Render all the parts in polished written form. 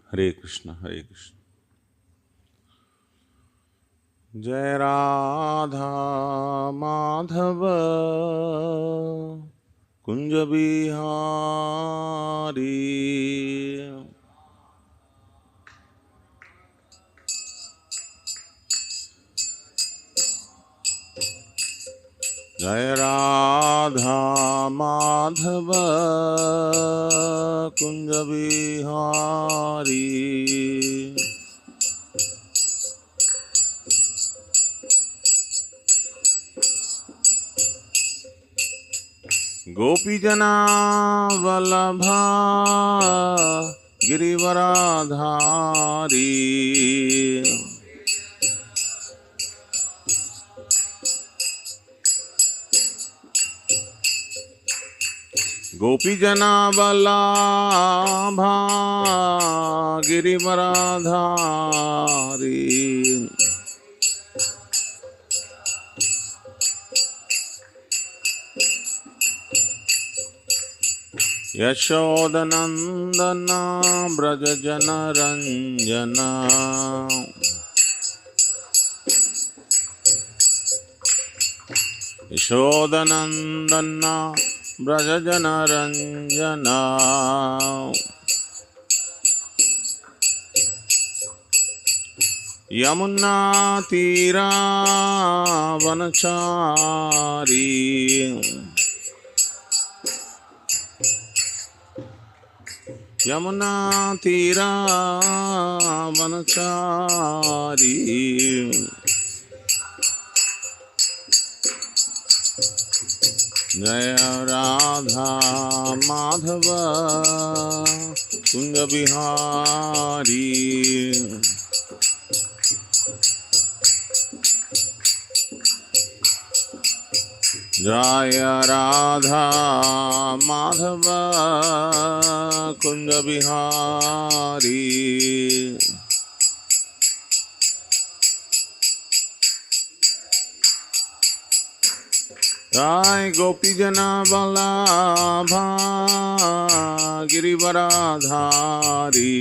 Hare Krishna, Hare Krishna. Jai Radha Madhava Kunja Bihari. Jai Radha Madhava Kunja Bihari. Gopijana Vallabha Girivaradhari. Gopijana Vallabha Girivaradhari. Yashodanandana Brajajana Ranjana. Yashodanandana Brajajana Ranjana. Yamuna Tira Vanachari. Yamuna Tira Vanachari. Jaya Radha Madhava Kunja Bihari. Jaya Radha Madhava Kunja Bihari. Jai Gopijana Vallabha Girivaradhari.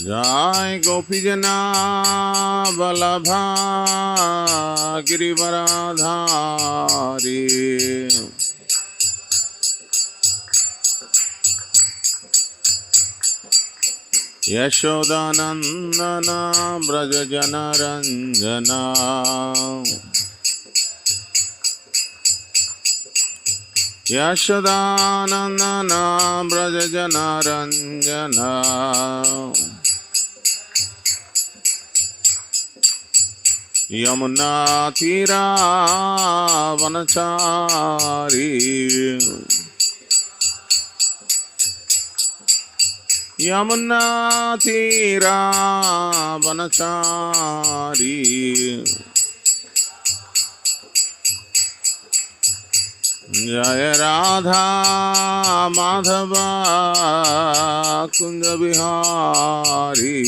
Jai Gopijana Vallabha Girivaradhari. Yashodanandana Brajajana Ranjana. Yashodanandana Brajajana Ranjana. Yamuna Tira Vanachari. Yamuna Tira Vanachari. Jaya Radha Madhava Kunja Bihari.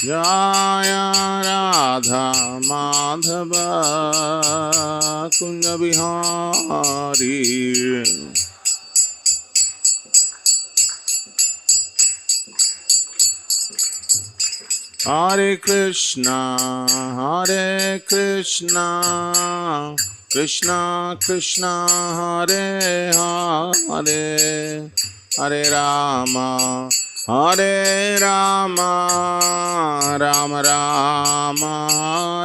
Jaya Radha Madhava Kunja Bihari. Hare Krishna, Hare Krishna, Krishna Krishna, Hare Hare, Hare Rama, Hare Rama, Rama Rama,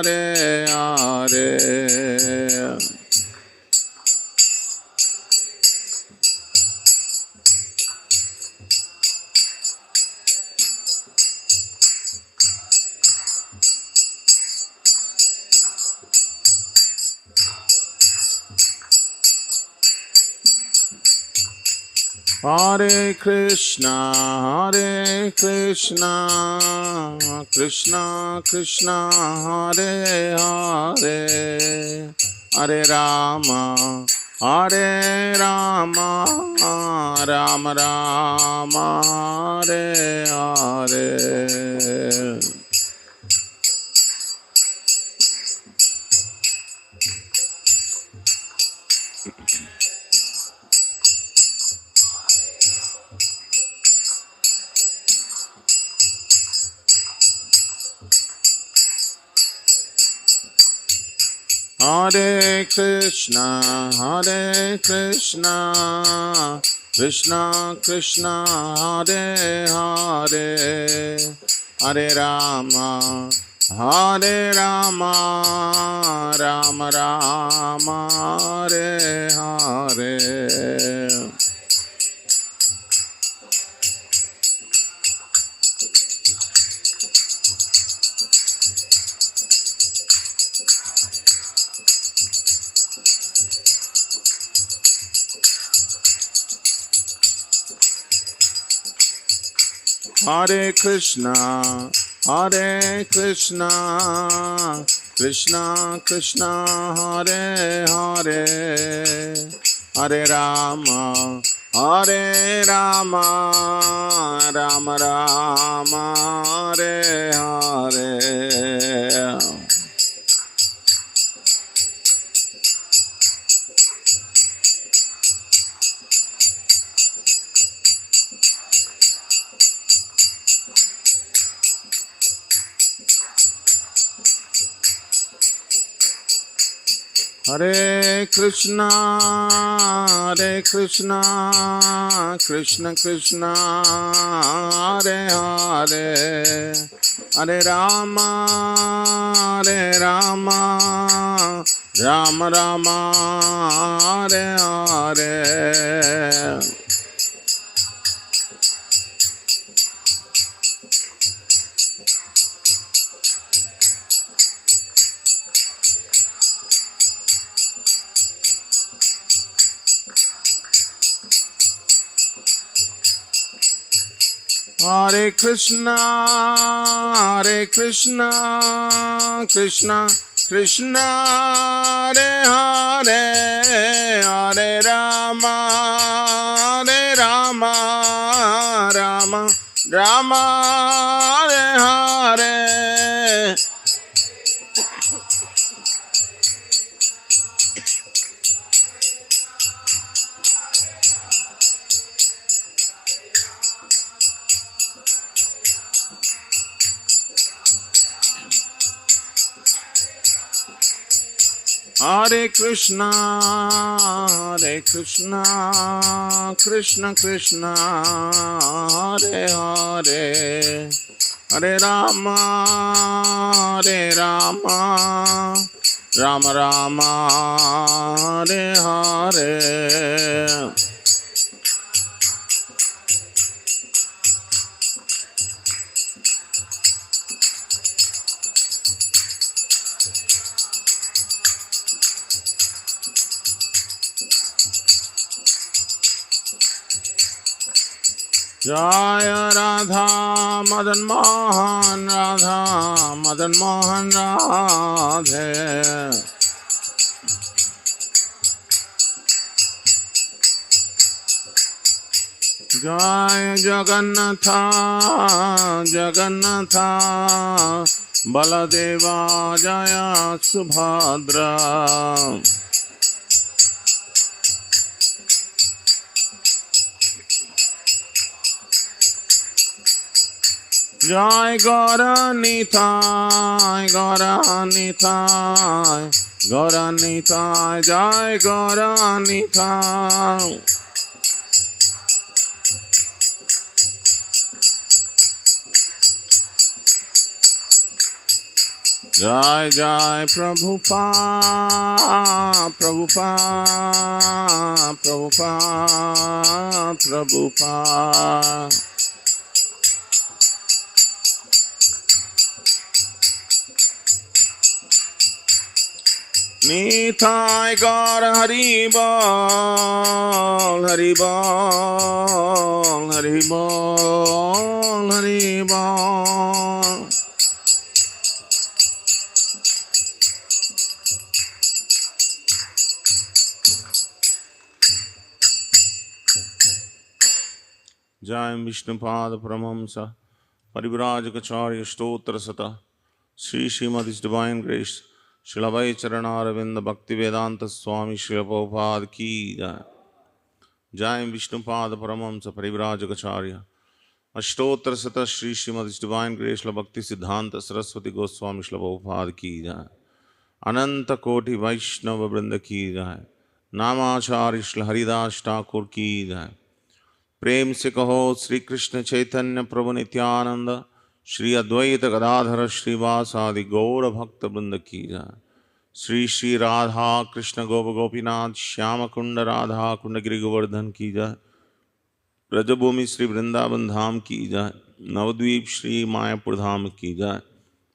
Hare Hare. Hare Krishna, Hare Krishna, Krishna Krishna, Hare Hare, Hare Rama, Hare Rama, Rama Rama, Hare Hare. Hare Krishna, Hare Krishna, Krishna Krishna, Hare Hare, Hare Rama, Hare Rama, Rama Rama, Hare Hare. Hare Krishna, Hare Krishna, Krishna Krishna, Hare Hare, Hare Rama, Hare Rama, Rama Rama, Hare Hare. Hare Krishna, Hare Krishna, Krishna Krishna, Hare Hare, Hare Rama, Hare Rama, Rama Rama, Hare Hare. Hare Krishna, Hare Krishna, Krishna Krishna, Hare Hare, Hare Rama, Hare Rama, Rama Rama, Hare Hare. Hare Krishna, Hare Krishna, Krishna Krishna, Hare Hare, Hare Rama, Hare Rama, Rama Rama, Hare Hare. Jaya Radha Madan Mohan, Radha Madan Mohan Radhe. Jaya Jagannatha, Jagannatha, Baladeva Jaya Subhadra. Jai Gaura Nitai, Gaura Nitai, Gaura Nitai, Jai Gaura Nitai. Jai Jai Prabhupada, Prabhupada, Prabhupada, Prabhupada. Nitai Gaur Hari Bol, Hari Bol, Hari Bol, Hari Bol. Jai Vishnupada Paramhamsa Parivrajacharya Stotra Sata Sri Srimadi's Divine Grace Srila Vai Charanaravindra Bhakti Vedanta Swami Srila Prabhupada Ki Jai. Jai Vishnupada Paramhamsa Parivrajacharya Ashtotra Sata Sri Srimadi's Divine Grace Srila Bhakti Siddhanta Saraswati Goswami Srila Prabhupada Ki Jai. अनंत कोटि वैष्णव वृंद की जय। नामाचार्य श्री हरिदास ठाकुर की जय। प्रेम से कहो श्री कृष्ण चैतन्य प्रभु नित्यानंद श्री अद्वैत गदाधर श्रीवासादि गौर भक्त वृंद की जय। श्री श्री राधा कृष्ण गोप गोपीनाथ श्याम कुंड राधा कुंड गिरि गोवर्धन की जय। ब्रजभूमि श्री वृंदावन धाम की जय। नवद्वीप श्री मायापुर धाम की जय।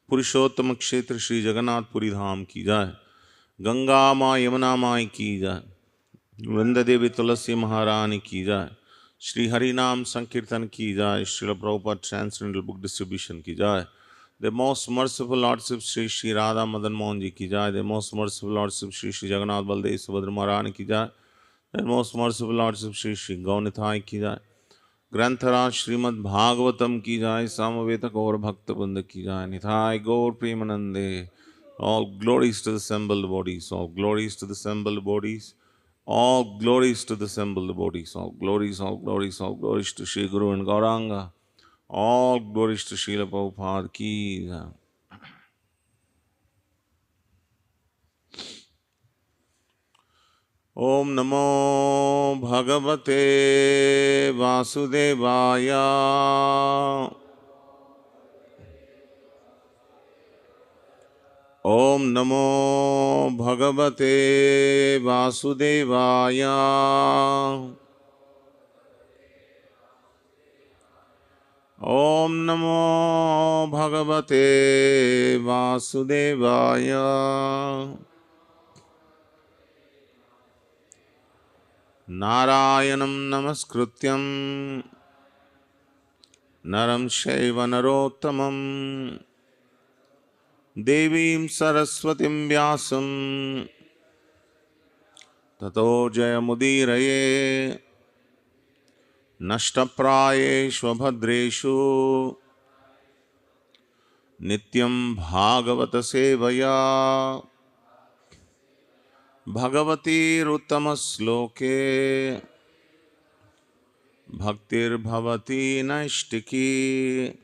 पुरुषोत्तम क्षेत्र श्री जगन्नाथपुरी धाम की जय। गंगा माँ यमुना माई की जय। वृंद देवी तुलसी महारानी की जय। श्री हरि नाम संकीर्तन की जय। Srila Prabhupada transcendental book distribution की जय। The most merciful lordship Shri Shri Radha Madan Mohan ji की जय। The most merciful lordship Shri Shri Jagannath Baladev Subhadra Maharani की जय। The most merciful lordship Shri Shri Gaur Nitai की जय। ग्रंथराज श्रीमद् भागवतम की जाय। सामवेद गौर भक्त वृंद की जाय। निथाय गौर प्रेमानंदे। All glories to the assembled bodies. All glories to the assembled bodies. All glories to the assembled bodies. All glories, all glories, all glories to Shri Guru and Gauranga. All glories to Srila Prabhupada ki jai. Om Namo Bhagavate Vasudevaya. Om Namo Bhagavate Vasudevaya. Om Namo Bhagavate Vasudevaya. Narayanam Namaskrutyam Naram Shaiva Narottamam Devim Saraswatim Vyasam Tato Jayamudiraye Nashtaprayeshu Bhadreshu Nityam Bhagavata Sevaya Bhagavati Ruttama-sloke Bhaktir Bhavati Naishtiki.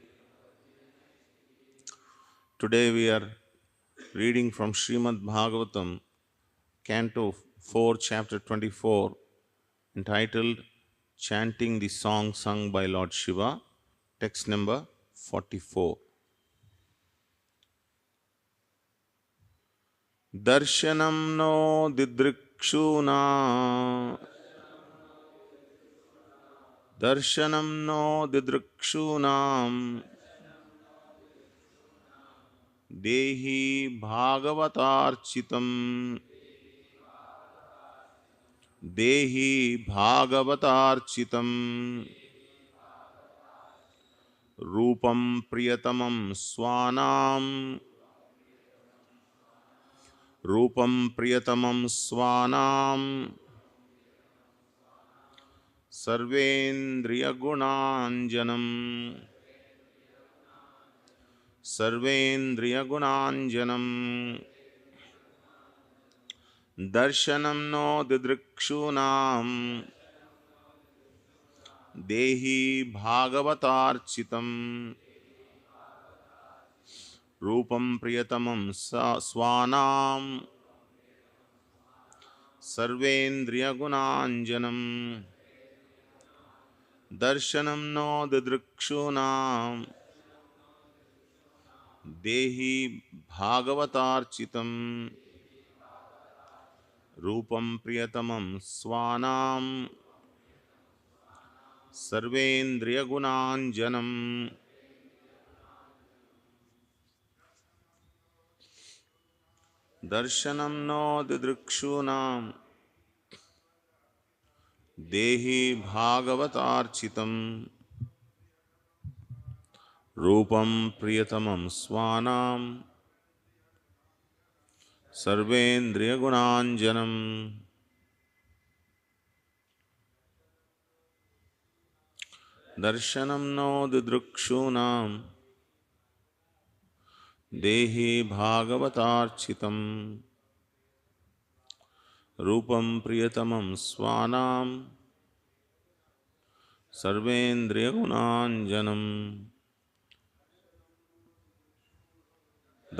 Today we are reading from Srimad Bhagavatam, Canto 4, Chapter 24, entitled Chanting the Song Sung by Lord Shiva, text number 44. Darshanam no didrikshuna Darshanam no didrikshunam Dehi Bhagavatarchitam Dehi Bhagavatarchitam Rupam Priyatamam Swanam Rupam Priyatamam Swanam Sarvendriya Gunanjanam Sarvendriya Gunanjanam Darshanam no didrikshunam Dehi Bhagavatarchitam Rupam Priyatamam Swanam Sarvendriya Gunanjanam Darshanam no didrikshunam Dehi Bhagavatarchitam Rupam Priyatamam Swanam Sarvendriya Gunanjanam. Darshanam no didrikshunam Dehi Bhagavatarchitam Rupam Priyatamam Swanam Sarvendriya Gunanjanam. Darshanam no didrikshunam Dehi Bhagavatarchitam Rupam Priyatamam Swanam Sarvendriya Gunanjanam.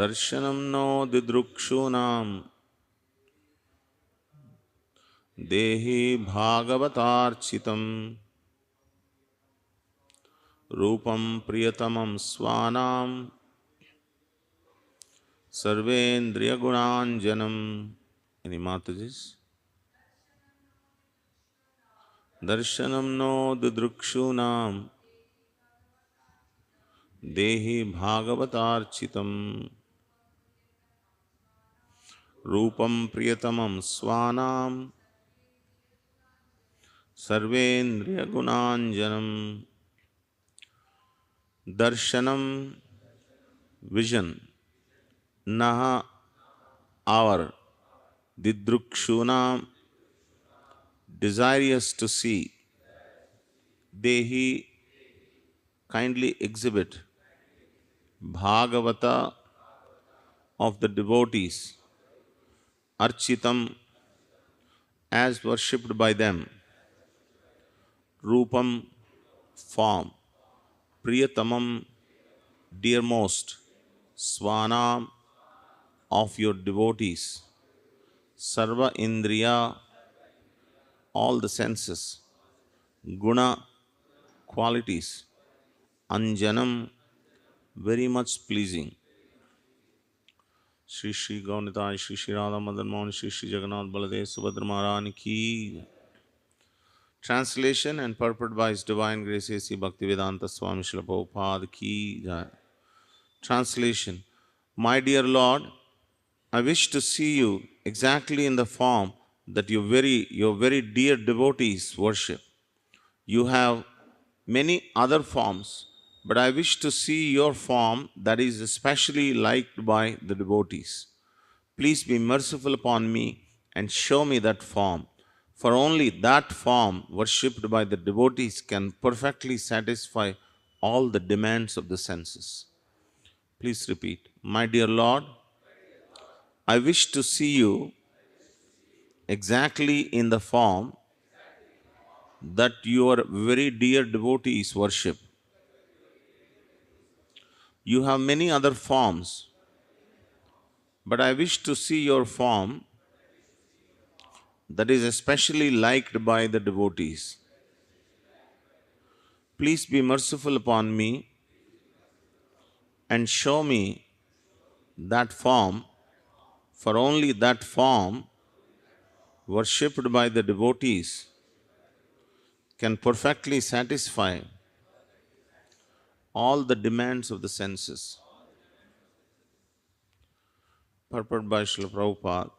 darshanam no didrukshunam dehi bhagavatarchitam rupam priyatamam swanam sarvendriya gunanjanam. Any Matajis? Darshanam no didrukshunam dehi bhagavatarchitam rupam priyatamam swanam sarvendriya gunanjanam. Darshanam, vision. Naha, our. Didrukshuna, desirous to see. Dehi, kindly exhibit. Bhagavata, of the devotees. Architam, as worshipped by them. Rupam, form. Priyatamam, dearmost. Swanam, of your devotees. Sarva Indriya, all the senses. Guna, qualities. Anjanam, very much pleasing. Shri Shri Gaunitai, Shri Shri Radha Madan Mohan, Shri Shri Jagannath Baladev Subhadra Maharani ki. Translation and purport by His Divine Grace A.C. Bhaktivedanta Swami Srila Prabhupada ki jai. Translation. My dear Lord, I wish to see you exactly in the form that your very dear devotees worship. You have many other forms, but I wish to see your form that is especially liked by the devotees. Please be merciful upon me and show me that form, for only that form worshipped by the devotees can perfectly satisfy all the demands of the senses. Please repeat. My dear Lord, I wish to see you exactly in the form that your very dear devotees worship. You have many other forms, but I wish to see your form that is especially liked by the devotees. Please be merciful upon me and show me that form, for only that form worshipped by the devotees can perfectly satisfy all the demands of the senses. Purport by Srila Prabhupada.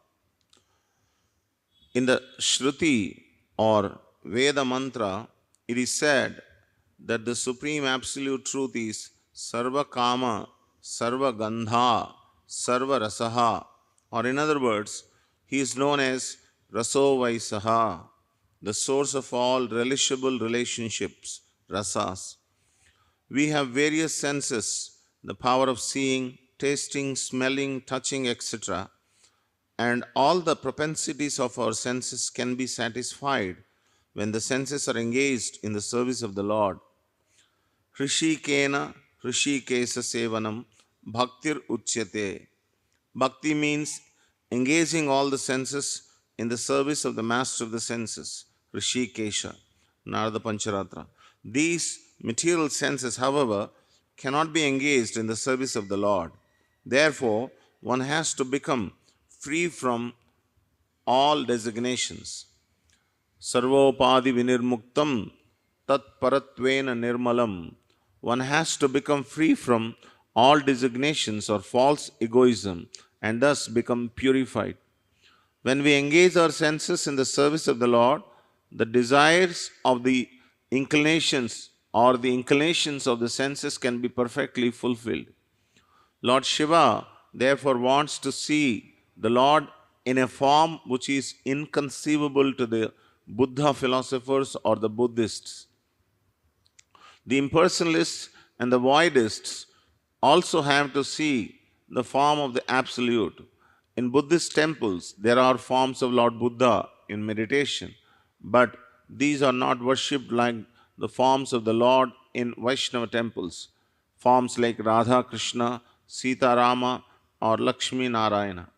In the Shruti or Veda mantra, it is said that the Supreme Absolute Truth is Sarva Kama, Sarva Gandha, Sarva Rasaha, or in other words, He is known as Raso Vaisaha, the source of all relishable relationships, rasas. We have various senses, the power of seeing, tasting, smelling, touching, etc. And all the propensities of our senses can be satisfied when the senses are engaged in the service of the Lord. Hrishikena Hrishikesa Sevanam Bhaktir Uchyate. Bhakti means engaging all the senses in the service of the master of the senses, Hrishikesha, Narada Pancharatra. These material senses, however, cannot be engaged in the service of the Lord. Therefore, one has to become free from all designations. Sarvopadi vinirmuktam tat paratvena nirmalam. One has to become free from all designations or false egoism and thus become purified. When we engage our senses in the service of the Lord, the desires of the inclinations or the inclinations of the senses can be perfectly fulfilled. Lord Shiva therefore wants to see the Lord in a form which is inconceivable to the Buddha philosophers or the Buddhists. The impersonalists and the voidists also have to see the form of the Absolute. In Buddhist temples, there are forms of Lord Buddha in meditation, but these are not worshipped like the forms of the Lord in Vaishnava temples. Forms like Radha Krishna, Sita Rama, or Lakshmi Narayana.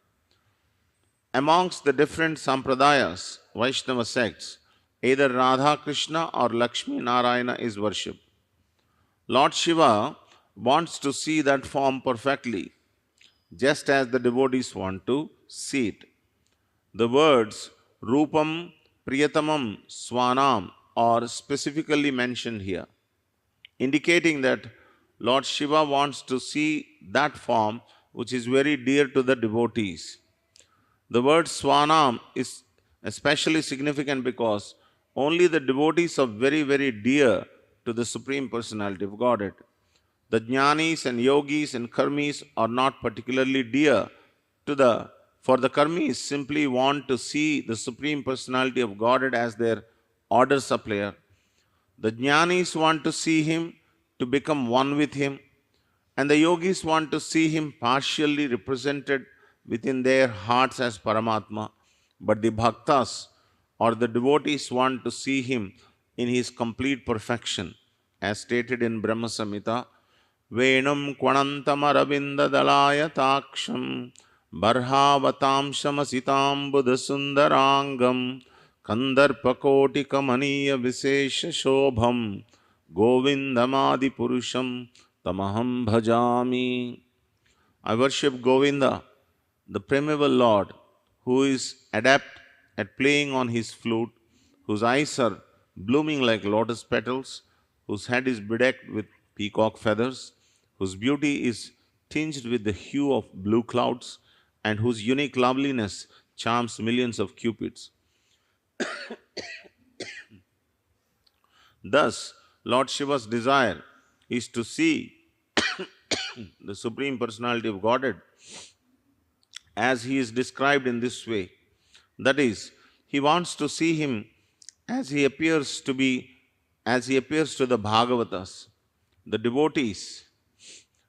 Amongst the different sampradayas, Vaishnava sects, either Radha Krishna or Lakshmi Narayana is worshipped. Lord Shiva wants to see that form perfectly, just as the devotees want to see it. The words Rupam Priyatamam Swanam are specifically mentioned here, indicating that Lord Shiva wants to see that form which is very dear to the devotees. The word Swanam is especially significant because only the devotees are very, very dear to the Supreme Personality of Godhead. The jnanis and yogis and karmis are not particularly dear to the, for the karmis simply want to see the Supreme Personality of Godhead as their order supplier. The jnanis want to see him to become one with him, and the yogis want to see him partially represented within their hearts as Paramatma. But the bhaktas or the devotees want to see him in his complete perfection, as stated in Brahma Samhita. Venum Kwanantamaravinda Dalaya Taksham Barhavatamshamasitam Buddhasundarangam Kandarpakoti Kamaniya Visesha Shobham Govindamadi Purusham Tamaham Bhajami. I worship Govinda, the primeval Lord, who is adept at playing on his flute, whose eyes are blooming like lotus petals, whose head is bedecked with peacock feathers, whose beauty is tinged with the hue of blue clouds, and whose unique loveliness charms millions of cupids. Thus, Lord Shiva's desire is to see the Supreme Personality of Godhead as he is described in this way. That is, he wants to see him as he appears to be, as he appears to the Bhagavatas, the devotees.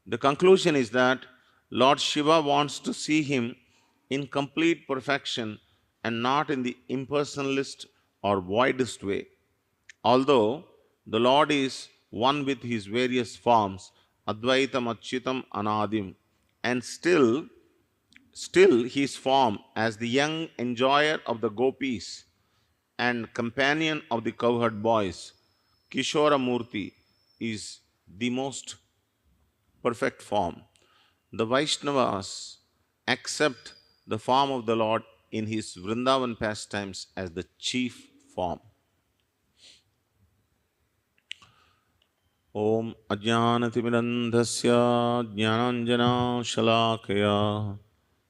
The conclusion is that Lord Shiva wants to see him in complete perfection and not in the impersonalist or voidist way. Although the Lord is one with his various forms, Advaitam Achyutam Anadim, and still his form as the young enjoyer of the gopis and companion of the cowherd boys, Kishora Murti, is the most perfect form. The Vaishnavas accept the form of the Lord in his Vrindavan pastimes as the chief form. Om Ajnanatimirandhasya Jnananjana Shalakaya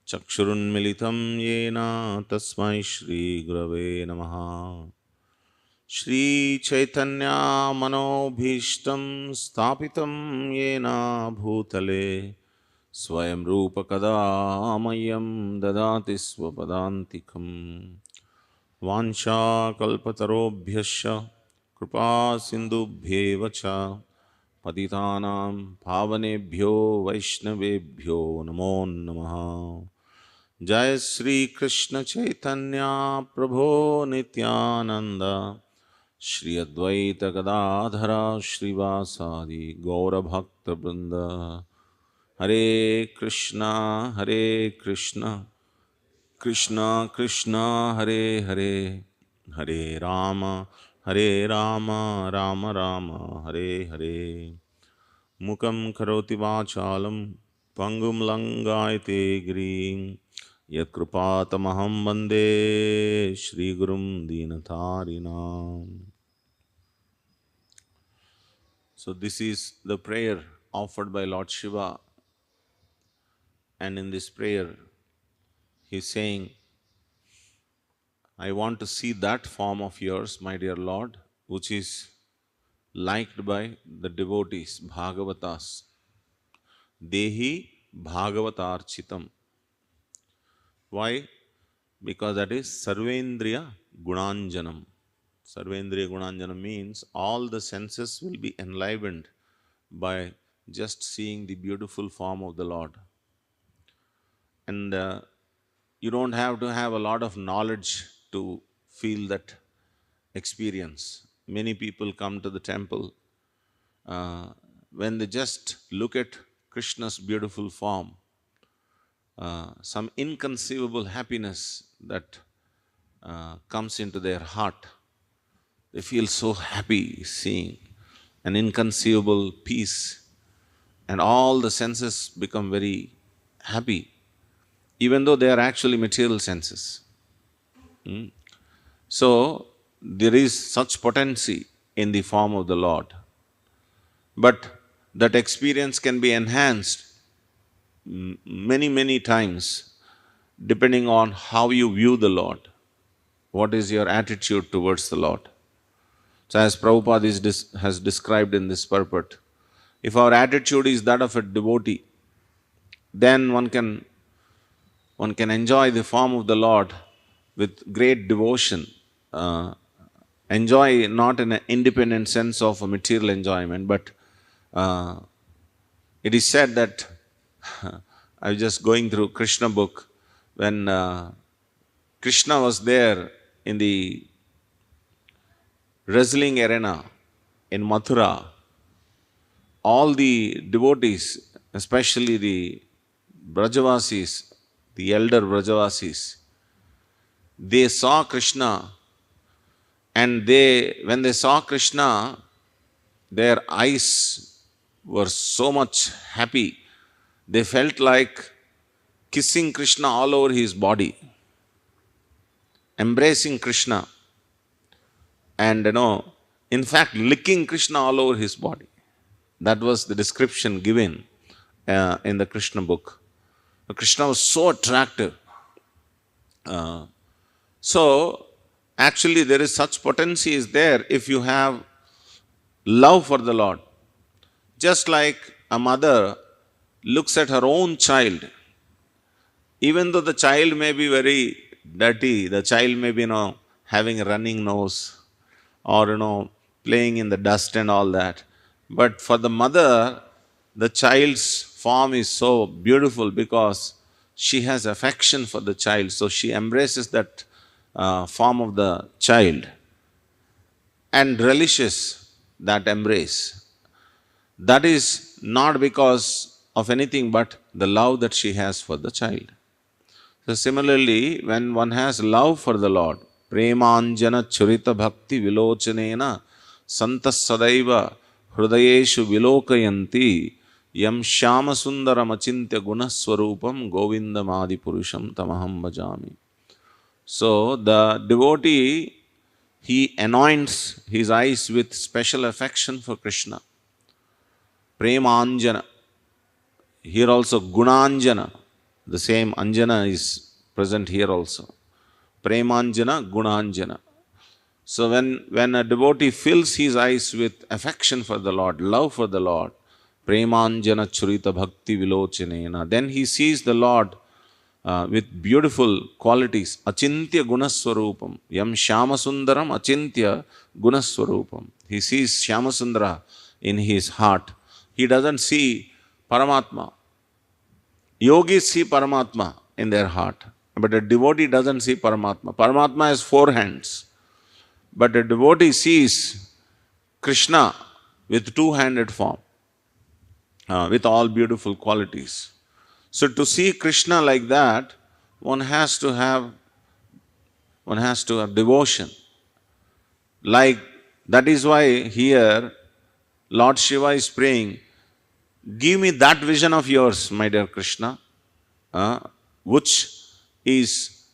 Chakshurunmilitam Yena Tasmai Shri Gurave Namaha. Shri Chaitanya Manobhishtam Sthapitam Yena Bhutale Swayam Rupa Kadamayam Dadati Swapadantikam Vansha Kalpatarobhyasya Kripa Sindubhyeva Cha Patitanam Pavanebhyo Vaishnavebhyo Namo Namaha. Jai Shri Krishna Chaitanya Prabhu Nityananda Shri Advaita Gadadhara Srivasadi Gaura Bhakta Vrinda. Hare Krishna Hare Krishna Krishna Krishna Hare Hare Hare Rama Hare Rama Rama Rama Hare Hare. Mukam karoti vachalam pangum langayate girim yat kripatamaham vande Shri Gurum Dinatharinam. So this is the prayer offered by Lord Shiva, and in this prayer he is saying, I want to see that form of yours, my dear Lord, which is liked by the devotees, Bhagavatas. Dehi Bhagavatarchitam. Why? Because that is Sarvendriya Gunanjanam. Sarvendriya Gunanjanam means all the senses will be enlivened by just seeing the beautiful form of the Lord. And you don't have to have a lot of knowledge to feel that experience. Many people come to the temple when they just look at Krishna's beautiful form, some inconceivable happiness that comes into their heart. They feel so happy seeing an inconceivable peace, and all the senses become very happy, even though they are actually material senses. So, there is such potency in the form of the Lord. But that experience can be enhanced many, many times depending on how you view the Lord. What is your attitude towards the Lord? So, as Prabhupada has described in this purport, if our attitude is that of a devotee, then one can enjoy the form of the Lord with great devotion. Enjoy not in an independent sense of a material enjoyment, but uh, it is said that I was just going through Krishna book when Krishna was there in the wrestling arena in Mathura. All the devotees, especially the Brajavasis, the elder Brajavasis, they saw Krishna, and when they saw Krishna, their eyes were so much happy. They felt like kissing Krishna all over his body, embracing Krishna, and in fact, licking Krishna all over his body. That was the description given in the Krishna book. Krishna was so attractive. So, actually, there is such potency is there if you have love for the Lord. Just like a mother looks at her own child, even though the child may be very dirty, the child may be, having a running nose, or, playing in the dust and all that. But for the mother, the child's form is so beautiful because she has affection for the child. So she embraces that form of the child and relishes that embrace. That is not because of anything but the love that she has for the child. So similarly, when one has love for the Lord, premanjana churita bhakti vilochanena santas sadaiva hrudayeshu vilokayanti yam shyama sundaram achintya gunaswarupam govindam adi purusham tamaham bhajami. So the devotee, he anoints his eyes with special affection for Krishna. Premanjana. Here also Gunanjana, the same Anjana is present here also. Premanjana, Gunanjana. So when a devotee fills his eyes with affection for the Lord, love for the Lord, Premanjana Churita Bhakti Vilochanena, then he sees the Lord with beautiful qualities. Achintya Gunaswarupam. Yam Shyamasundaram Achintya Gunaswarupam. He sees Shyamasundara in his heart. He doesn't see Paramatma. Yogis see Paramatma in their heart, but a devotee doesn't see Paramatma. Paramatma has four hands, but a devotee sees Krishna with two-handed form, with all beautiful qualities. So to see Krishna like that, one has to have devotion. Like that is why here Lord Shiva is praying, give me that vision of yours, my dear Krishna, which is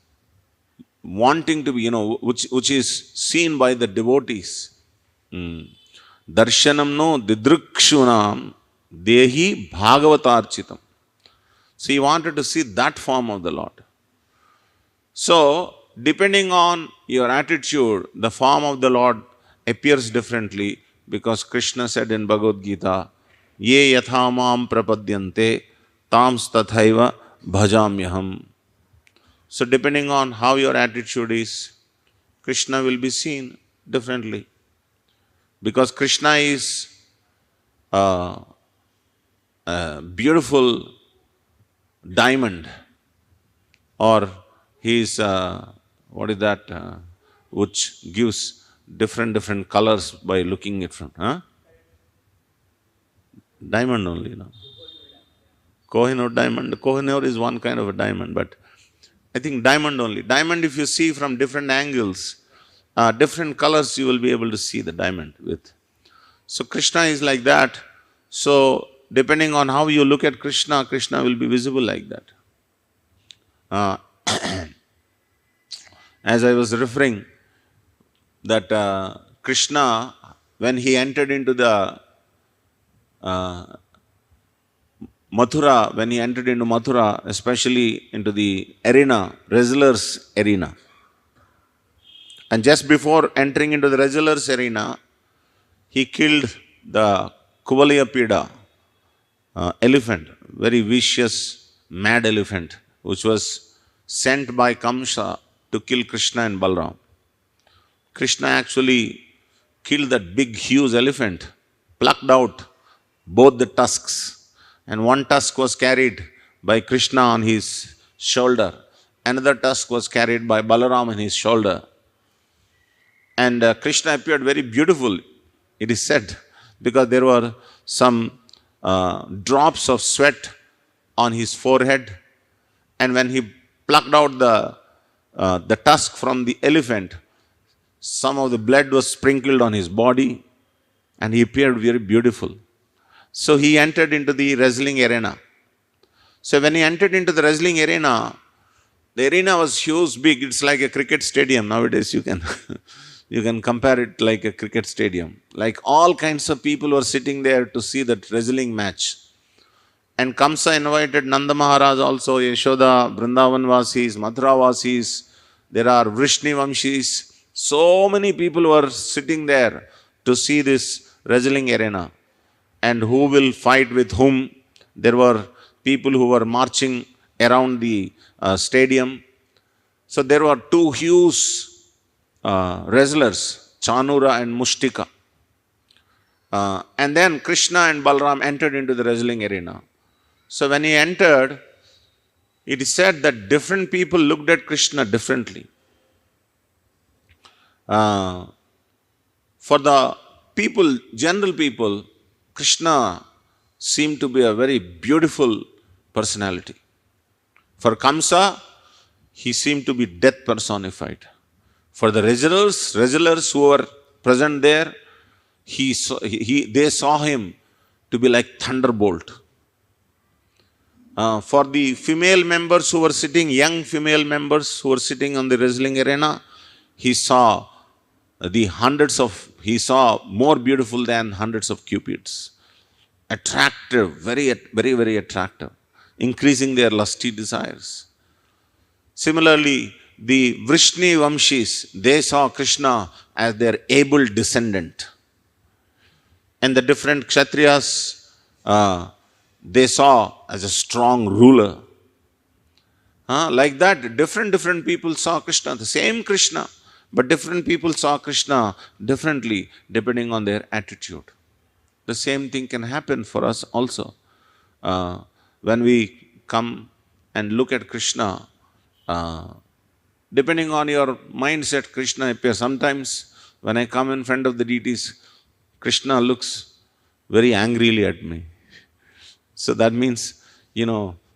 wanting to be, which is seen by the devotees. Darshanam no didrikshunam dehi bhagavatarchitam. So he wanted to see that form of the Lord. So, depending on your attitude, the form of the Lord appears differently, because Krishna said in Bhagavad Gita, Ye yathamam prapadyante tams tathaiva bhajamyaham. So depending on how your attitude is, Krishna will be seen differently. Because Krishna is a beautiful diamond, or he is, what is that, which gives different colors by looking it from, diamond only, Kohinoor diamond. Kohinoor is one kind of a diamond, but I think diamond only. Diamond, if you see from different angles, different colors, you will be able to see the diamond with. So Krishna is like that. So depending on how you look at Krishna, Krishna will be visible like that. Uh, as I was referring, that Krishna, when he entered into the Mathura, when he entered into Mathura, especially into the arena, wrestlers' arena, and just before entering into the wrestlers' arena, he killed the Kuvaliyapida elephant, very vicious, mad elephant, which was sent by Kamsa to kill Krishna and Balram. Krishna actually killed that big, huge elephant, plucked out both the tusks, and one tusk was carried by Krishna on his shoulder, another tusk was carried by Balaram on his shoulder. And Krishna appeared very beautiful, it is said, because there were some drops of sweat on his forehead, and when he plucked out the tusk from the elephant, some of the blood was sprinkled on his body, and he appeared very beautiful. So he entered into the wrestling arena. So when he entered into the wrestling arena, the arena was huge, big. It's like a cricket stadium. Nowadays you can you can compare it like a cricket stadium. Like all kinds of people were sitting there to see that wrestling match. And Kamsa invited Nanda Maharaj also, Yashoda, Vrindavan Vasis, Mathura Vasis. There are Vrishni Vamshis. So many people were sitting there to see this wrestling arena. And who will fight with whom? There were people who were marching around the stadium. So there were two huge wrestlers, Chanura and Mushtika. And then Krishna and Balram entered into the wrestling arena. So when he entered, it is said that different people looked at Krishna differently. For the people, general people, Krishna seemed to be a very beautiful personality. For Kamsa, he seemed to be death personified. For the wrestlers who were present there, they saw him to be like thunderbolt. For the female members who were sitting, young female members who were sitting on the wrestling arena, he saw more beautiful than hundreds of cupids. Attractive, very, very, very attractive, increasing their lusty desires. Similarly, the Vrishni Vamshis, they saw Krishna as their able descendant. And the different Kshatriyas, they saw as a strong ruler. Like that, different people saw Krishna, the same Krishna, but different people saw Krishna differently depending on their attitude. The same thing can happen for us also. When we come and look at Krishna, depending on your mindset, Krishna appears. Sometimes when I come in front of the deities, Krishna looks very angrily at me. So that means,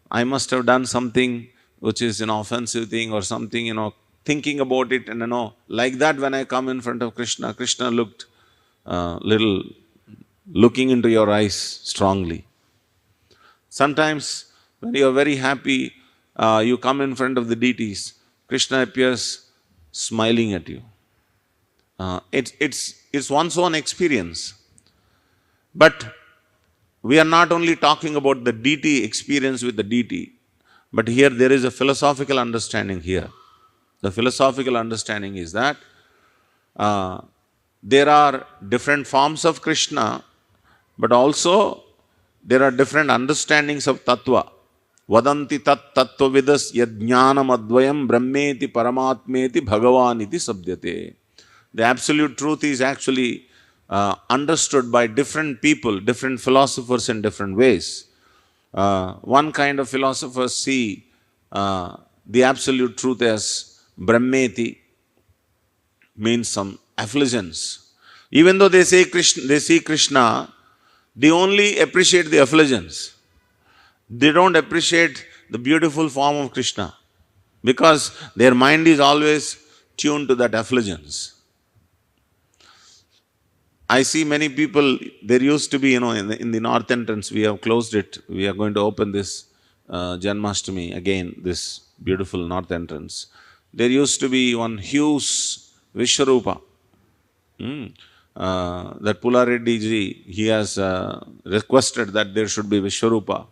I must have done something which is an offensive thing or something, thinking about it, and like that when I come in front of Krishna, Krishna looked looking into your eyes strongly. Sometimes when you are very happy, you come in front of the deities, Krishna appears smiling at you. It's one's own experience. But we are not only talking about the deity experience with the deity, but here there is a philosophical understanding here. The philosophical understanding is that there are different forms of Krishna, but also there are different understandings of tattva. Vadanti tat tattvavidas yajnanam advayam brahmeti paramatmeti bhagavaniti sabdyate. The absolute truth is actually understood by different people, different philosophers in different ways. One kind of philosophers see the absolute truth as brahmeti, means some effulgence. Even though they see Krishna, they only appreciate the effulgence. They don't appreciate the beautiful form of Krishna because their mind is always tuned to that effulgence. I see many people, there used to be, in the north entrance, we have closed it. We are going to open this Janmashtami again, this beautiful north entrance. There used to be one huge Vishwarupa. That Pulareddy ji, he has requested that there should be Vishwarupa.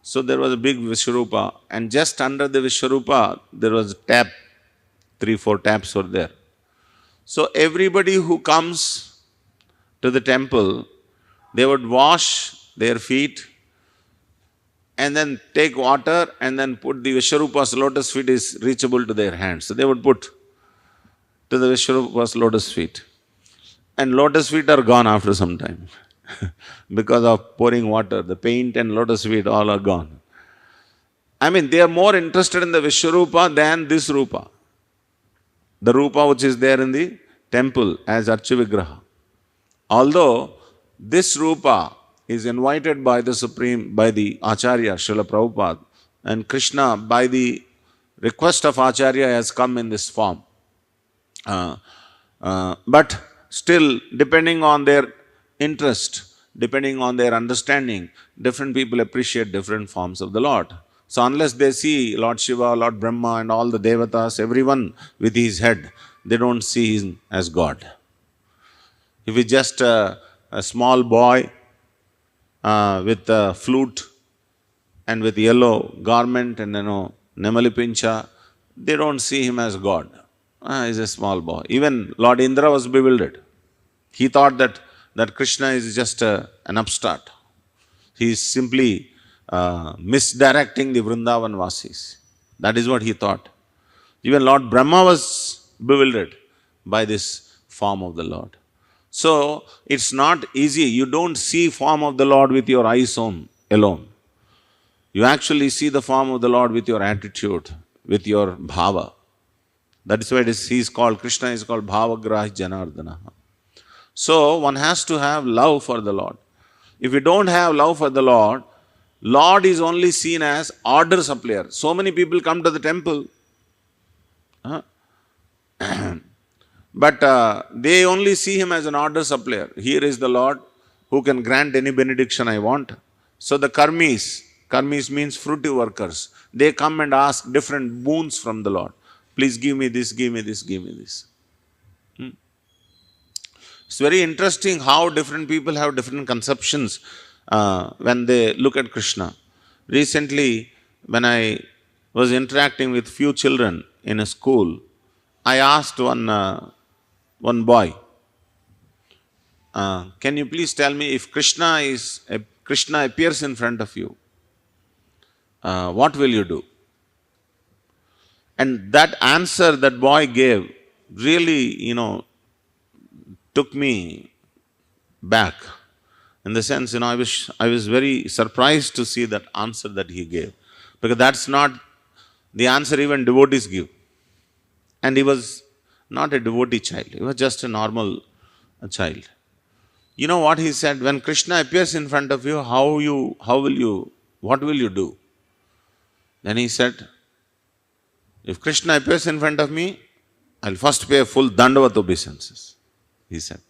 So there was a big Vishwarupa, and just under the Vishwarupa, there was a tap, 3, 4 taps were there. So everybody who comes to the temple, they would wash their feet and then take water and then put the Vishwarupa's lotus feet is reachable to their hands. So they would put to the Vishwarupa's lotus feet. And lotus feet are gone after some time because of pouring water. The paint and lotus feet all are gone. I mean, they are more interested in the Vishwarupa than this Rupa. The Rupa which is there in the temple as Archavigraha. Although this Rupa is invited by the Supreme, by the Acharya, Srila Prabhupada, and Krishna by the request of Acharya has come in this form. But still, depending on their interest, depending on their understanding, different people appreciate different forms of the Lord. So unless they see Lord Shiva, Lord Brahma and all the Devatas, everyone with his head, they don't see him as God. If he's just a small boy with a flute and with yellow garment and Nemali Pincha, they don't see him as God. He's a small boy. Even Lord Indra was bewildered. He thought that Krishna is just an upstart. He is simply misdirecting the Vrindavan Vasis. That is what he thought. Even Lord Brahma was bewildered by this form of the Lord. So, it's not easy. You don't see form of the Lord with your eyes alone. You actually see the form of the Lord with your attitude, with your bhava. That is why Krishna is called Bhavagrahi Janardana. So, one has to have love for the Lord. If you don't have love for the Lord, Lord is only seen as order supplier. So many people come to the temple, but they only see him as an order supplier. Here is the Lord who can grant any benediction I want. So the karmis means fruitive workers. They come and ask different boons from the Lord. Please give me this, give me this, give me this. It's very interesting how different people have different conceptions when they look at Krishna. Recently, when I was interacting with few children in a school, I asked one boy, can you please tell me if Krishna appears in front of you, what will you do? And that answer that boy gave really, took me back. In the sense, I was very surprised to see that answer that he gave. Because that's not the answer even devotees give. And he was not a devotee child. He was just a normal child. You know what he said? When Krishna appears in front of you, what will you do? Then he said, if Krishna appears in front of me, I'll first pay full dandavat obeisances, he said.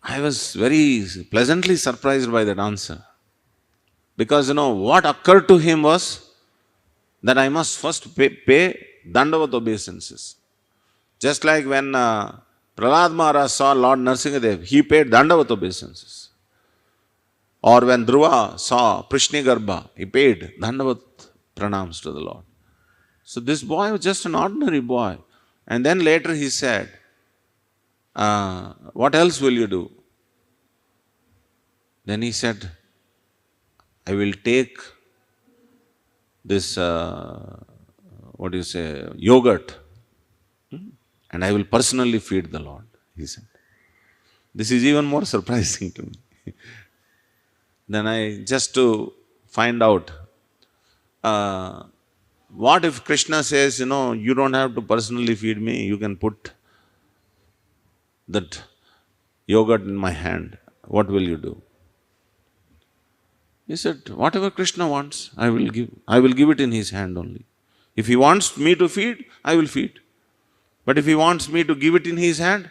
I was very pleasantly surprised by that answer. Because what occurred to him was that I must first pay dandavat obeisances. Just like when Prahlad Maharaj saw Lord Narsingadev, he paid dandavat obeisances. Or when Dhruva saw Prishni Garbha, he paid dandavat pranams to the Lord. So this boy was just an ordinary boy. And then later he said, what else will you do? Then he said, I will take this, yogurt, and I will personally feed the Lord, he said. This is even more surprising to me. Then just to find out, what if Krishna says, you don't have to personally feed me, you can put that yogurt in my hand, what will you do? He said, whatever Krishna wants, I will give. I will give it in his hand only. If he wants me to feed, I will feed. But if he wants me to give it in his hand,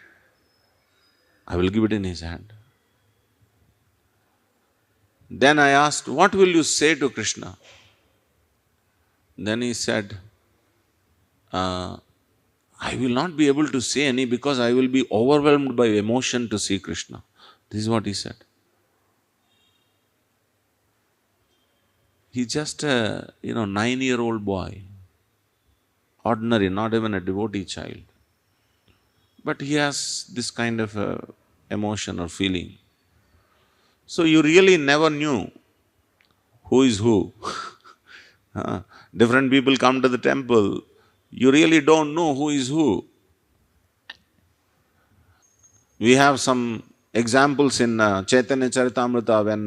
I will give it in his hand. Then I asked, what will you say to Krishna? Then he said, I will not be able to say any because I will be overwhelmed by emotion to see Krishna. This is what he said. He's just a 9-year-old boy, ordinary, not even a devotee child. But he has this kind of emotion or feeling. So you really never knew who is who. Different people come to the temple, you really don't know who is who. We have some examples in Chaitanya Charitamrita when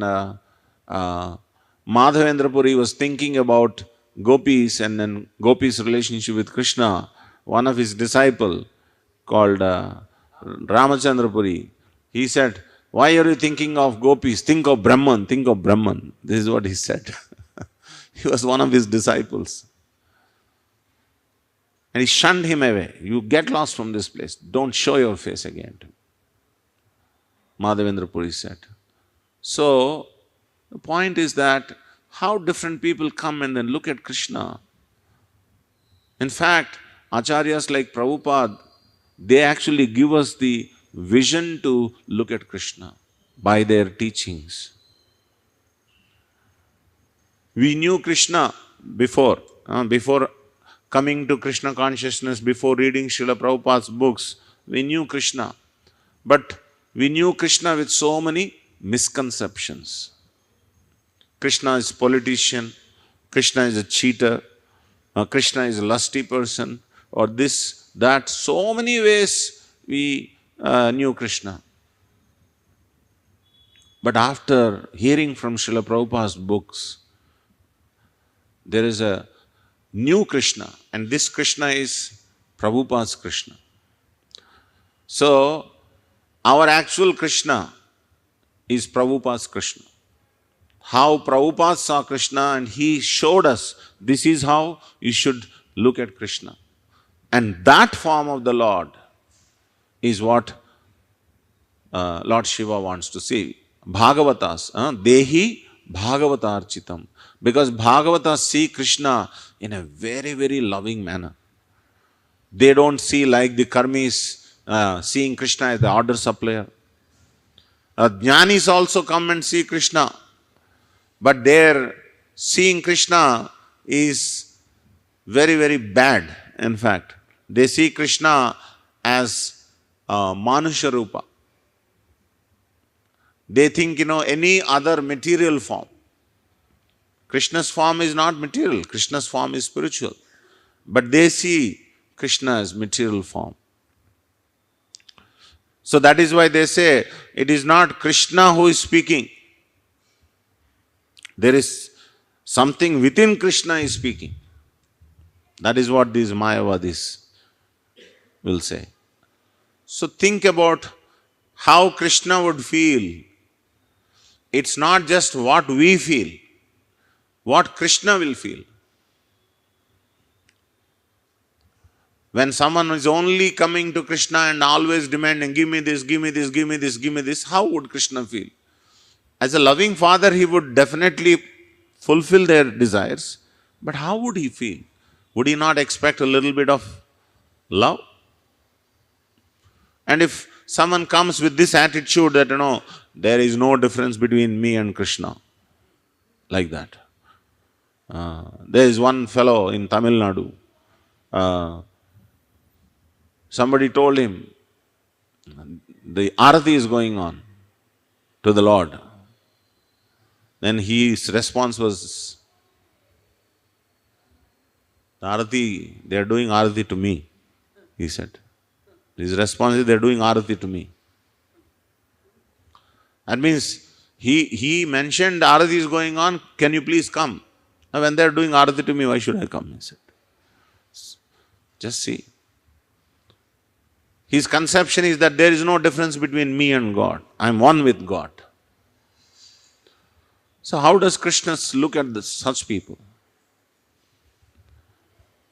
Madhavendra Puri was thinking about gopis and then gopis' relationship with Krishna. One of his disciple called Ramachandra Puri, he said, why are you thinking of gopis? Think of Brahman, think of Brahman. This is what he said. He was one of his disciples. And he shunned him away. You get lost from this place. Don't show your face again to me. Madhavendra Puri said. So, the point is that how different people come and then look at Krishna. In fact, acharyas like Prabhupada, they actually give us the vision to look at Krishna by their teachings. We knew Krishna before coming to Krishna consciousness, before reading Srila Prabhupada's books, we knew Krishna. But we knew Krishna with so many misconceptions. Krishna is a politician, Krishna is a cheater, Krishna is a lusty person, or this, that. So many ways we knew Krishna. But after hearing from Srila Prabhupada's books, there is a new Krishna, and this Krishna is Prabhupada's Krishna. So, our actual Krishna is Prabhupada's Krishna. How Prabhupada saw Krishna and he showed us, this is how you should look at Krishna. And that form of the Lord is what Lord Shiva wants to see. Bhagavatas, Dehi Bhagavatarchitam. Because Bhagavatas see Krishna in a very, very loving manner. They don't see like the Karmis seeing Krishna as the order supplier. Jnanis also come and see Krishna, but their seeing Krishna is very, very bad. In fact, they see Krishna as Manusha Rupa. They think, any other material form. Krishna's form is not material, Krishna's form is spiritual. But they see Krishna as material form. So that is why they say, it is not Krishna who is speaking. There is something within Krishna is speaking. That is what these Mayavadis will say. So think about how Krishna would feel. It's not just what we feel, what Krishna will feel. When someone is only coming to Krishna and always demanding, give me this, give me this, give me this, give me this, how would Krishna feel? As a loving father, he would definitely fulfill their desires, but how would he feel? Would he not expect a little bit of love? And if someone comes with this attitude that, there is no difference between me and Krishna, like that. There is one fellow in Tamil Nadu, somebody told him, the arati is going on to the Lord. Then his response was, the arati, they are doing arati to me, he said. His response is, they are doing arati to me. That means, he mentioned arati is going on, can you please come? Now when they are doing arati to me, why should I come? He said. Just see. His conception is that there is no difference between me and God. I am one with God. So how does Krishna look at such people?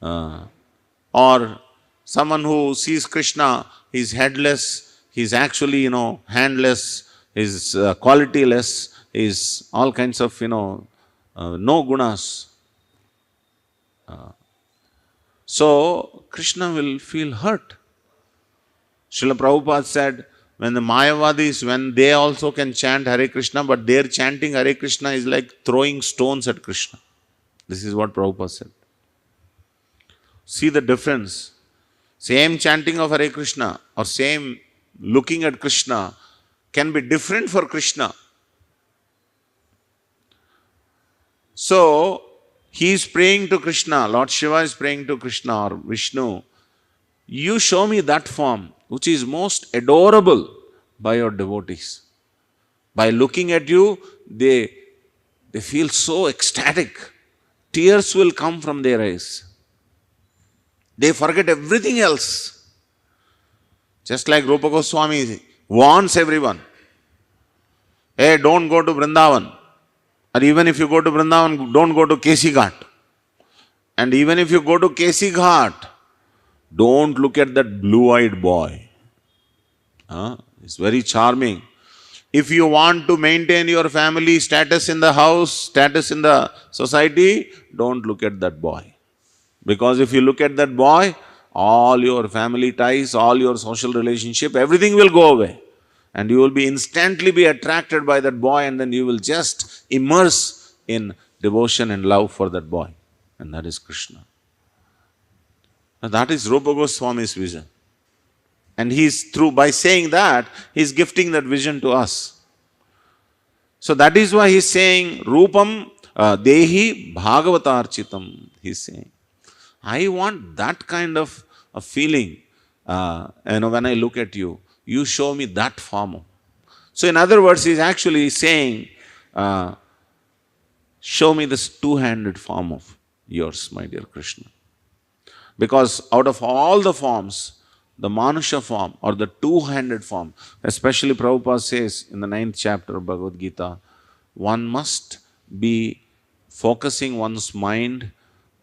Or someone who sees Krishna, he's headless, he's actually, handless, he's qualityless, he's all kinds of, no gunas. So Krishna will feel hurt. Srila Prabhupada said, when the Mayavadis, when they also can chant Hare Krishna, but their chanting Hare Krishna is like throwing stones at Krishna. This is what Prabhupada said. See the difference. Same chanting of Hare Krishna or same looking at Krishna can be different for Krishna. So, he is praying to Krishna, Lord Shiva is praying to Krishna or Vishnu. You show me that form which is most adorable by your devotees. By looking at you, they feel so ecstatic. Tears will come from their eyes. They forget everything else. Just like Rupa Goswami warns everyone, hey, don't go to Vrindavan. Or even if you go to Vrindavan, don't go to Kesi Ghat. And even if you go to Kesi Ghat, don't look at that blue-eyed boy. It's very charming. If you want to maintain your family status in the house, status in the society, don't look at that boy. Because if you look at that boy, all your family ties, all your social relationship, everything will go away. And you will be instantly be attracted by that boy, and then you will just immerse in devotion and love for that boy. And that is Krishna. And that is Rupa Goswami's vision. And by saying that, he's gifting that vision to us. So that is why he's saying, Rupam Dehi Bhagavatarchitam. He's saying, I want that kind of a feeling. When I look at you, you show me that form. So in other words, he's actually saying, show me this two-handed form of yours, my dear Krishna. Because out of all the forms, the Manusha form or the two-handed form, especially Prabhupada says in the 9th chapter of Bhagavad Gita, one must be focusing one's mind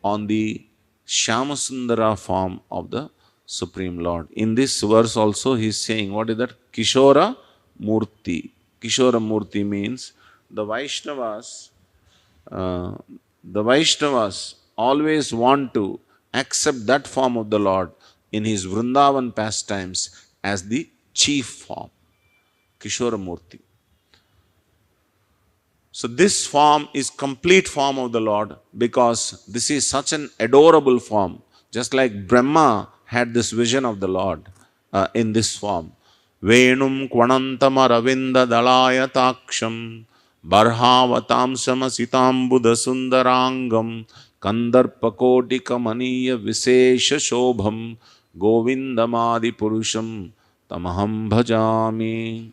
on the Shyamasundara form of the Supreme Lord. In this verse also he is saying, what is that? Kishora Murti. Kishora Murti means the Vaishnavas always want to accept that form of the Lord in his Vrindavan pastimes as the chief form, Kishora Murti. So this form is complete form of the Lord because this is such an adorable form. Just like Brahma had this vision of the Lord in this form. Venum Kvanantama Ravinda Dalaya Taksham Barhavatam Samasitambuddha Sundarangam Kandarpakoti Maniya Visesha Shobham Govindamadi Purusham Tamaham Bhajami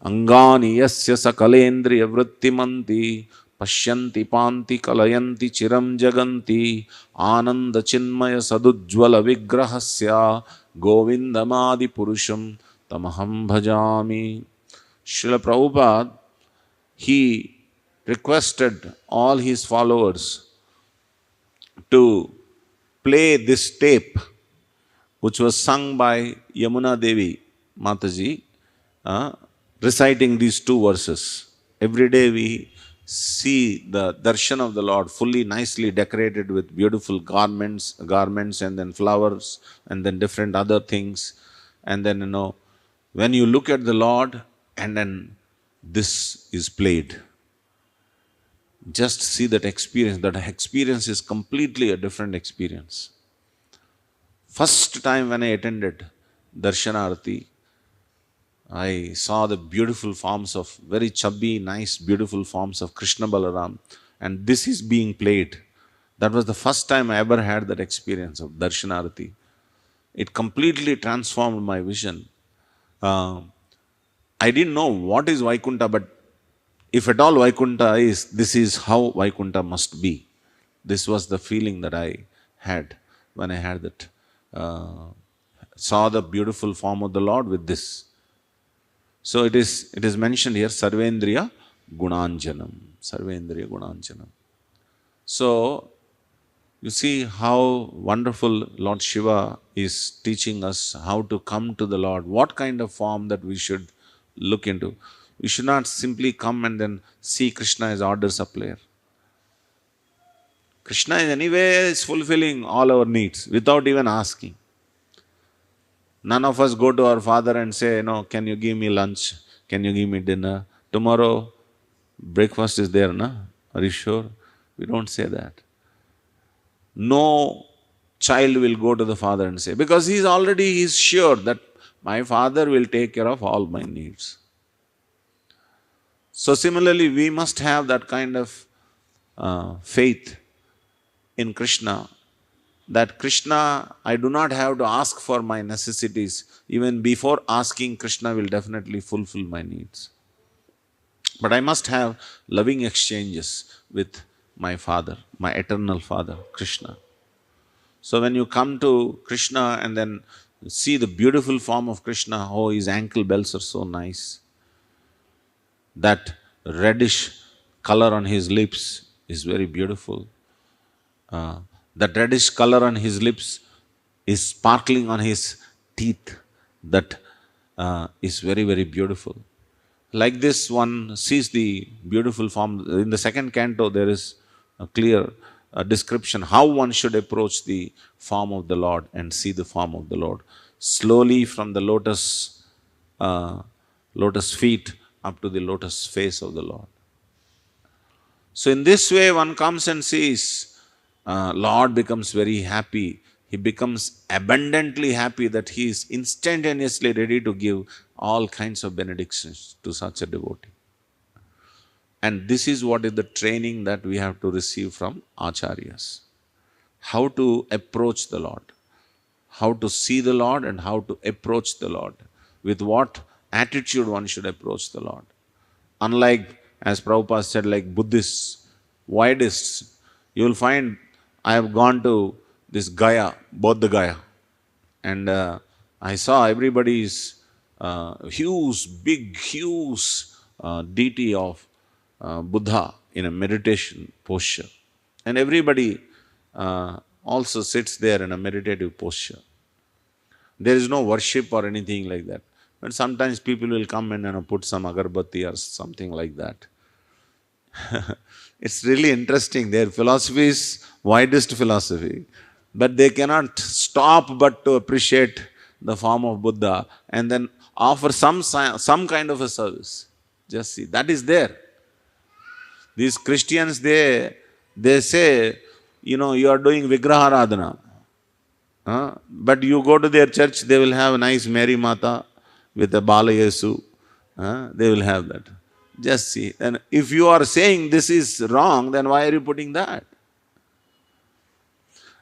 Angani Yasya Sakalendriya Vrittimanti Pashyanti Panti Kalayanti Chiram Jaganti Ananda Chinmaya Sadujjvala Vigrahasya Govindamadi Purusham Tamaham Bhajami. Srila Prabhupada, he requested all his followers to play this tape which was sung by Yamuna Devi Mataji, reciting these two verses. Every day we see the darshan of the Lord fully nicely decorated with beautiful garments and then flowers and then different other things. And then, when you look at the Lord and then this is played, just see that experience. That experience is completely a different experience. First time when I attended Darshanarati, I saw the beautiful forms of, very chubby, nice, beautiful forms of Krishna Balaram. And this is being played. That was the first time I ever had that experience of Darshanarati. It completely transformed my vision. I didn't know what is Vaikuntha, but if at all Vaikuntha is, this is how Vaikuntha must be. This was the feeling that I had when I had that, saw the beautiful form of the Lord with this. So it is mentioned here, Sarvendriya Gunanjanam. Sarvendriya Gunanjanam. So, you see how wonderful Lord Shiva is teaching us how to come to the Lord, what kind of form that we should look into. We should not simply come and then see Krishna as order supplier. Krishna is anyway is fulfilling all our needs without even asking. None of us go to our father and say, no, can you give me lunch? Can you give me dinner? Tomorrow, breakfast is there, na? Are you sure? We don't say that. No child will go to the father and say, because he's sure that my father will take care of all my needs. So similarly, we must have that kind of faith in Krishna, that Krishna, I do not have to ask for my necessities. Even before asking, Krishna will definitely fulfill my needs. But I must have loving exchanges with my Father, my eternal Father, Krishna. So when you come to Krishna and then see the beautiful form of Krishna, oh, his ankle bells are so nice. That reddish color on his lips is very beautiful. That reddish color on his lips is sparkling on his teeth. That is very, very beautiful. Like this, one sees the beautiful form. In the second canto, there is a clear description how one should approach the form of the Lord and see the form of the Lord. Slowly from the lotus feet up to the lotus face of the Lord. So in this way, one comes and sees, Lord becomes very happy. He becomes abundantly happy that he is instantaneously ready to give all kinds of benedictions to such a devotee. And this is what is the training that we have to receive from acharyas. How to approach the Lord, how to see the Lord and how to approach the Lord. With what attitude one should approach the Lord. Unlike, as Prabhupada said, like Buddhists, Vaidists, you will find, I have gone to this Gaya, Bodh Gaya, and I saw everybody's huge deity of Buddha in a meditation posture. And everybody also sits there in a meditative posture. There is no worship or anything like that. But sometimes people will come in and put some agarbatti or something like that. It's really interesting. Their philosophy is widest philosophy. But they cannot stop but to appreciate the form of Buddha and then offer some kind of a service. Just see, that is there. These Christians, they say, you are doing Vigraha Radhana. But you go to their church, they will have a nice Mary Mata with a Bala Yesu. They will have that. Just see. And if you are saying this is wrong, then why are you putting that?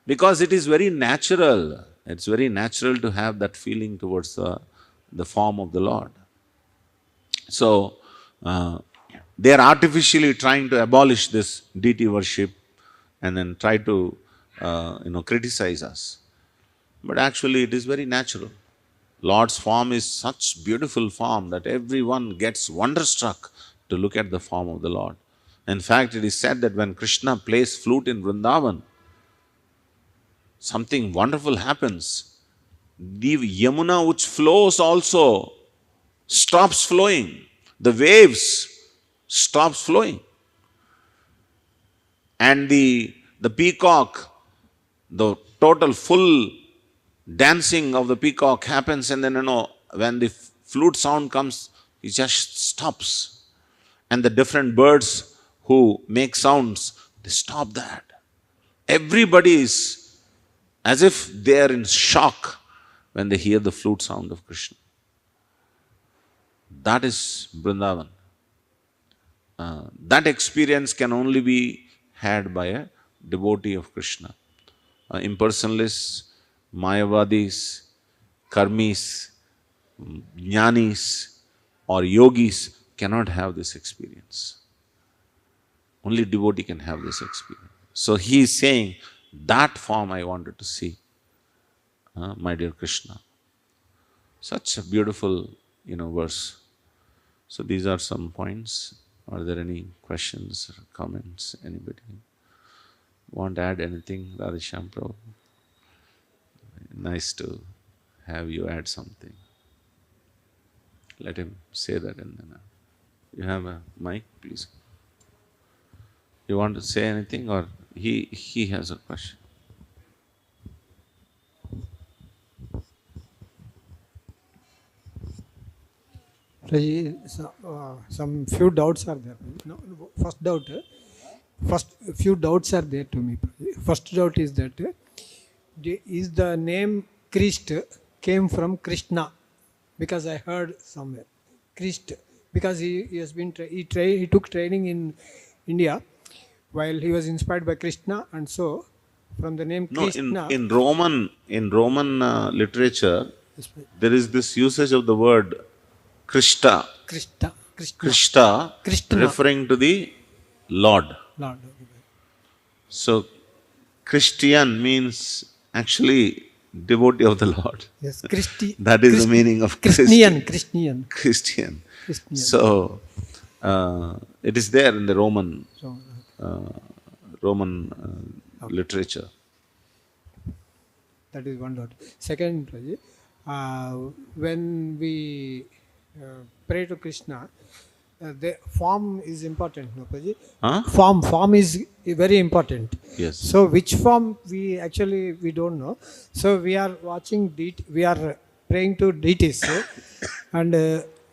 Because it is very natural. It's very natural to have that feeling towards the form of the Lord. So, they are artificially trying to abolish this deity worship and then try to, criticize us. But actually it is very natural. Lord's form is such beautiful form that everyone gets wonderstruck to look at the form of the Lord. In fact, it is said that when Krishna plays flute in Vrindavan, something wonderful happens. The Yamuna which flows also stops flowing. The waves stops flowing. And the peacock, the total full dancing of the peacock happens, and then when the flute sound comes, it just stops. And the different birds who make sounds, they stop that. Everybody is as if they are in shock when they hear the flute sound of Krishna. That is Vrindavan. That experience can only be had by a devotee of Krishna. Impersonalists, Mayavadis, Karmis, Jnanis or yogis cannot have this experience. Only devotee can have this experience. So he is saying, that form I wanted to see, my dear Krishna. Such a beautiful, verse. So these are some points. Are there any questions or comments? Anybody want to add anything? Radheshyam Prabhu? Nice to have you add something. Let him say that and then. You have a mic, please. You want to say anything or he has a question? Some few doubts are there. No, first few doubts are there to me. First doubt is that is the name Krishna came from Krishna, because I heard somewhere Krishna, because he has been he took training in India while he was inspired by Krishna, and so from the name Krishna. No, in Roman literature, there is this usage of the word Krishna, referring to the Lord. So Christian means actually devotee of the Lord. Yes, that is the meaning of Christian. So it is there in the Roman literature. That is one dot. Second, when we pray to Krishna, the form is important, no, Prabhuji? Form is very important. Yes. So which form we don't know. So we are watching we are praying to deities, and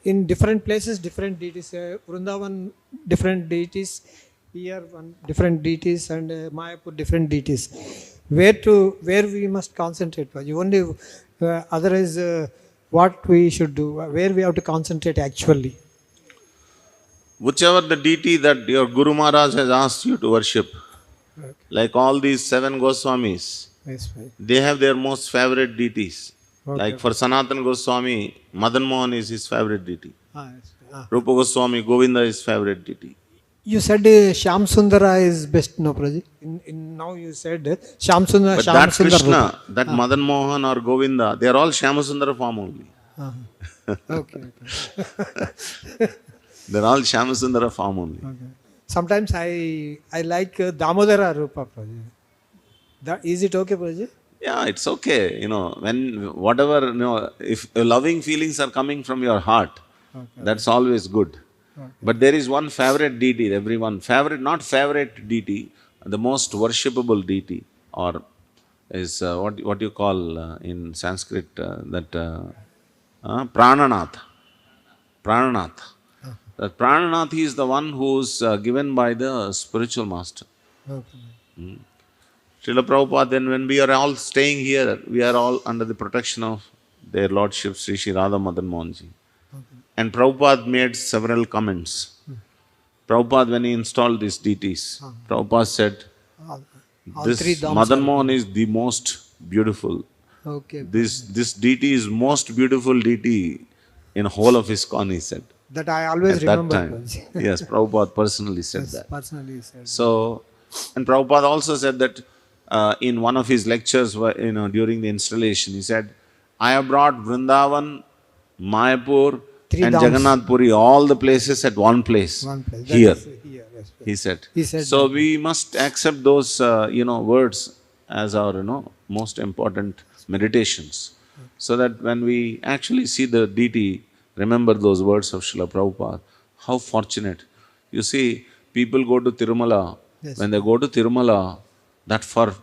in different places different deities. Vrindavan different deities, here one different deities, and Mayapur different deities. Where we must concentrate, Prabhuji? Only otherwise what we should do, where we have to concentrate actually. Whichever the deity that your Guru Maharaj has asked you to worship, okay. Like all these 7 Goswamis, yes, right. They have their most favorite deities. Okay. Like for Sanatana Goswami, Madan Mohan is his favorite deity. Yes. Rupa Goswami, Govinda is his favorite deity. You said Shyam Sundara is best, no, Prabhuji? Now you said Shyam Sundara. But that Krishna, that Madan Mohan or Govinda, they are all Shyamasundara form only. Okay. They are all Shyamasundara form only. Okay. Sometimes I like Damodara Rupa, Prabhuji. Is it okay, Prabhuji? Yeah, it's okay. When whatever, if loving feelings are coming from your heart, okay, that's always good. Okay. But there is one favorite deity, not favorite deity, the most worshipable deity, or is what you call in Sanskrit Prananath. Prananath. That Prananath is the one who's given by the spiritual master. Okay. Srila Prabhupada, then when we are all staying here, we are all under the protection of their Lordship Sri Sri Radha Madan Mohanji. Okay. And Prabhupada made several comments. Prabhupada, when he installed these deities, Prabhupada said, this Madan Mohan is the most beautiful. Okay. This deity is most beautiful deity in whole of ISKCON, he said. That I always at remember. That time. Yes, Prabhupada personally said that. Personally said. So, and Prabhupada also said that in one of his lectures, during the installation, he said, I have brought Vrindavan, Mayapur, and Jagannath Puri, all the places at one place. Here. Yes, he said. So we must accept those, words as our, most important meditations. So that when we actually see the deity, remember those words of Srila Prabhupada. How fortunate. You see, people go to Tirumala. Yes. When they go to Tirumala, that for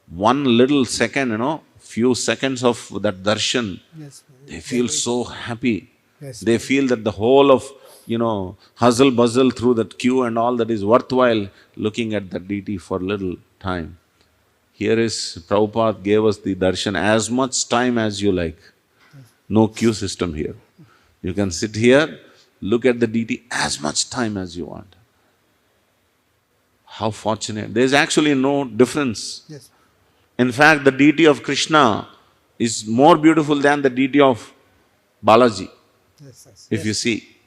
one little second, few seconds of that darshan, yes, they feel so happy. Yes. They feel that the whole of, hustle bustle through that queue and all that is worthwhile looking at the deity for little time. Here is, Prabhupada gave us the darshan as much time as you like. No queue system here. You can sit here, look at the deity as much time as you want. How fortunate. There is actually no difference. Yes. In fact, the deity of Krishna is more beautiful than the deity of Balaji, if you see.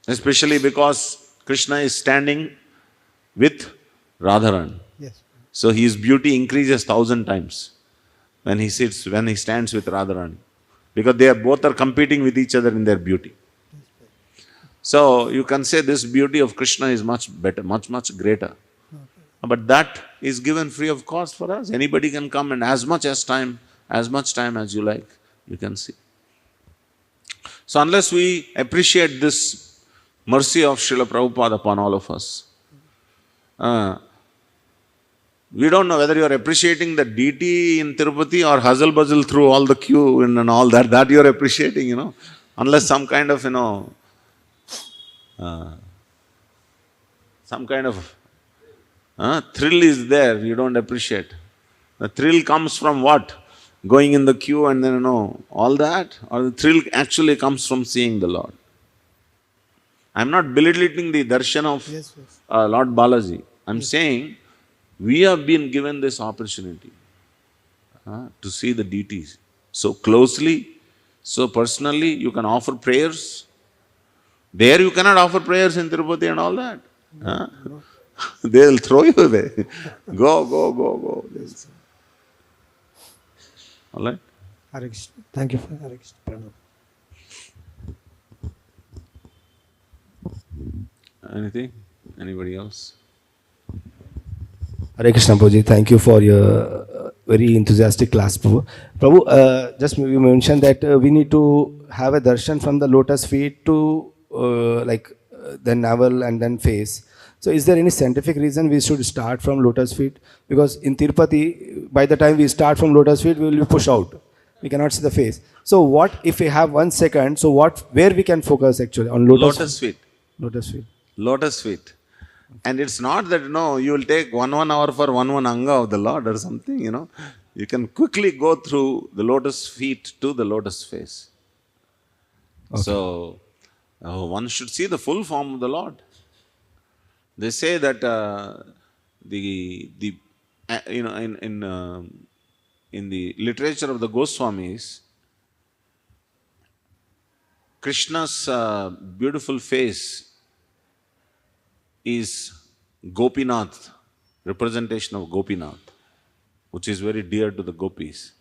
Especially because Krishna is standing with Radharani. Yes. So his beauty increases 1,000 times when he stands with Radharani. Because both are competing with each other in their beauty. So you can say this beauty of Krishna is much better, much, much greater. But that is given free of cost for us. Anybody can come and as much time as you like, you can see. So unless we appreciate this mercy of Srila Prabhupada upon all of us, we don't know whether you are appreciating the deity in Tirupati or hustle bustle through all the queue and all that you are appreciating, unless some kind of, some kind of thrill is there, you don't appreciate. The thrill comes from what? Going in the queue and then, all that? Or the thrill actually comes from seeing the Lord? I'm not belittling the darshan of Yes, yes. Lord Balaji. I'm saying we have been given this opportunity to see the deities so closely, so personally. You can offer prayers. There you cannot offer prayers in Tirupati and all that. No. They'll throw you away. Go. All right? Hare Krishna. Thank you for Hare Krishna. Pranam. Anything? Anybody else? Hare Krishna, Prabhuji. Thank you for your very enthusiastic class, Prabhu. Prabhu, just you mentioned that we need to have a darshan from the lotus feet to the navel and then face. So is there any scientific reason we should start from lotus feet? Because in Tirupati, by the time we start from lotus feet, we will be pushed out. We cannot see the face. So what if we have 1 second? So where we can focus actually on Lotus feet. Lotus feet. Lotus feet. And it's not that, you will take one hour for one anga of the Lord or something, You can quickly go through the lotus feet to the lotus face. Okay. So, one should see the full form of the Lord. They say that in the literature of the Goswamis, Krishna's beautiful face is Gopinath, representation of Gopinath, which is very dear to the gopis.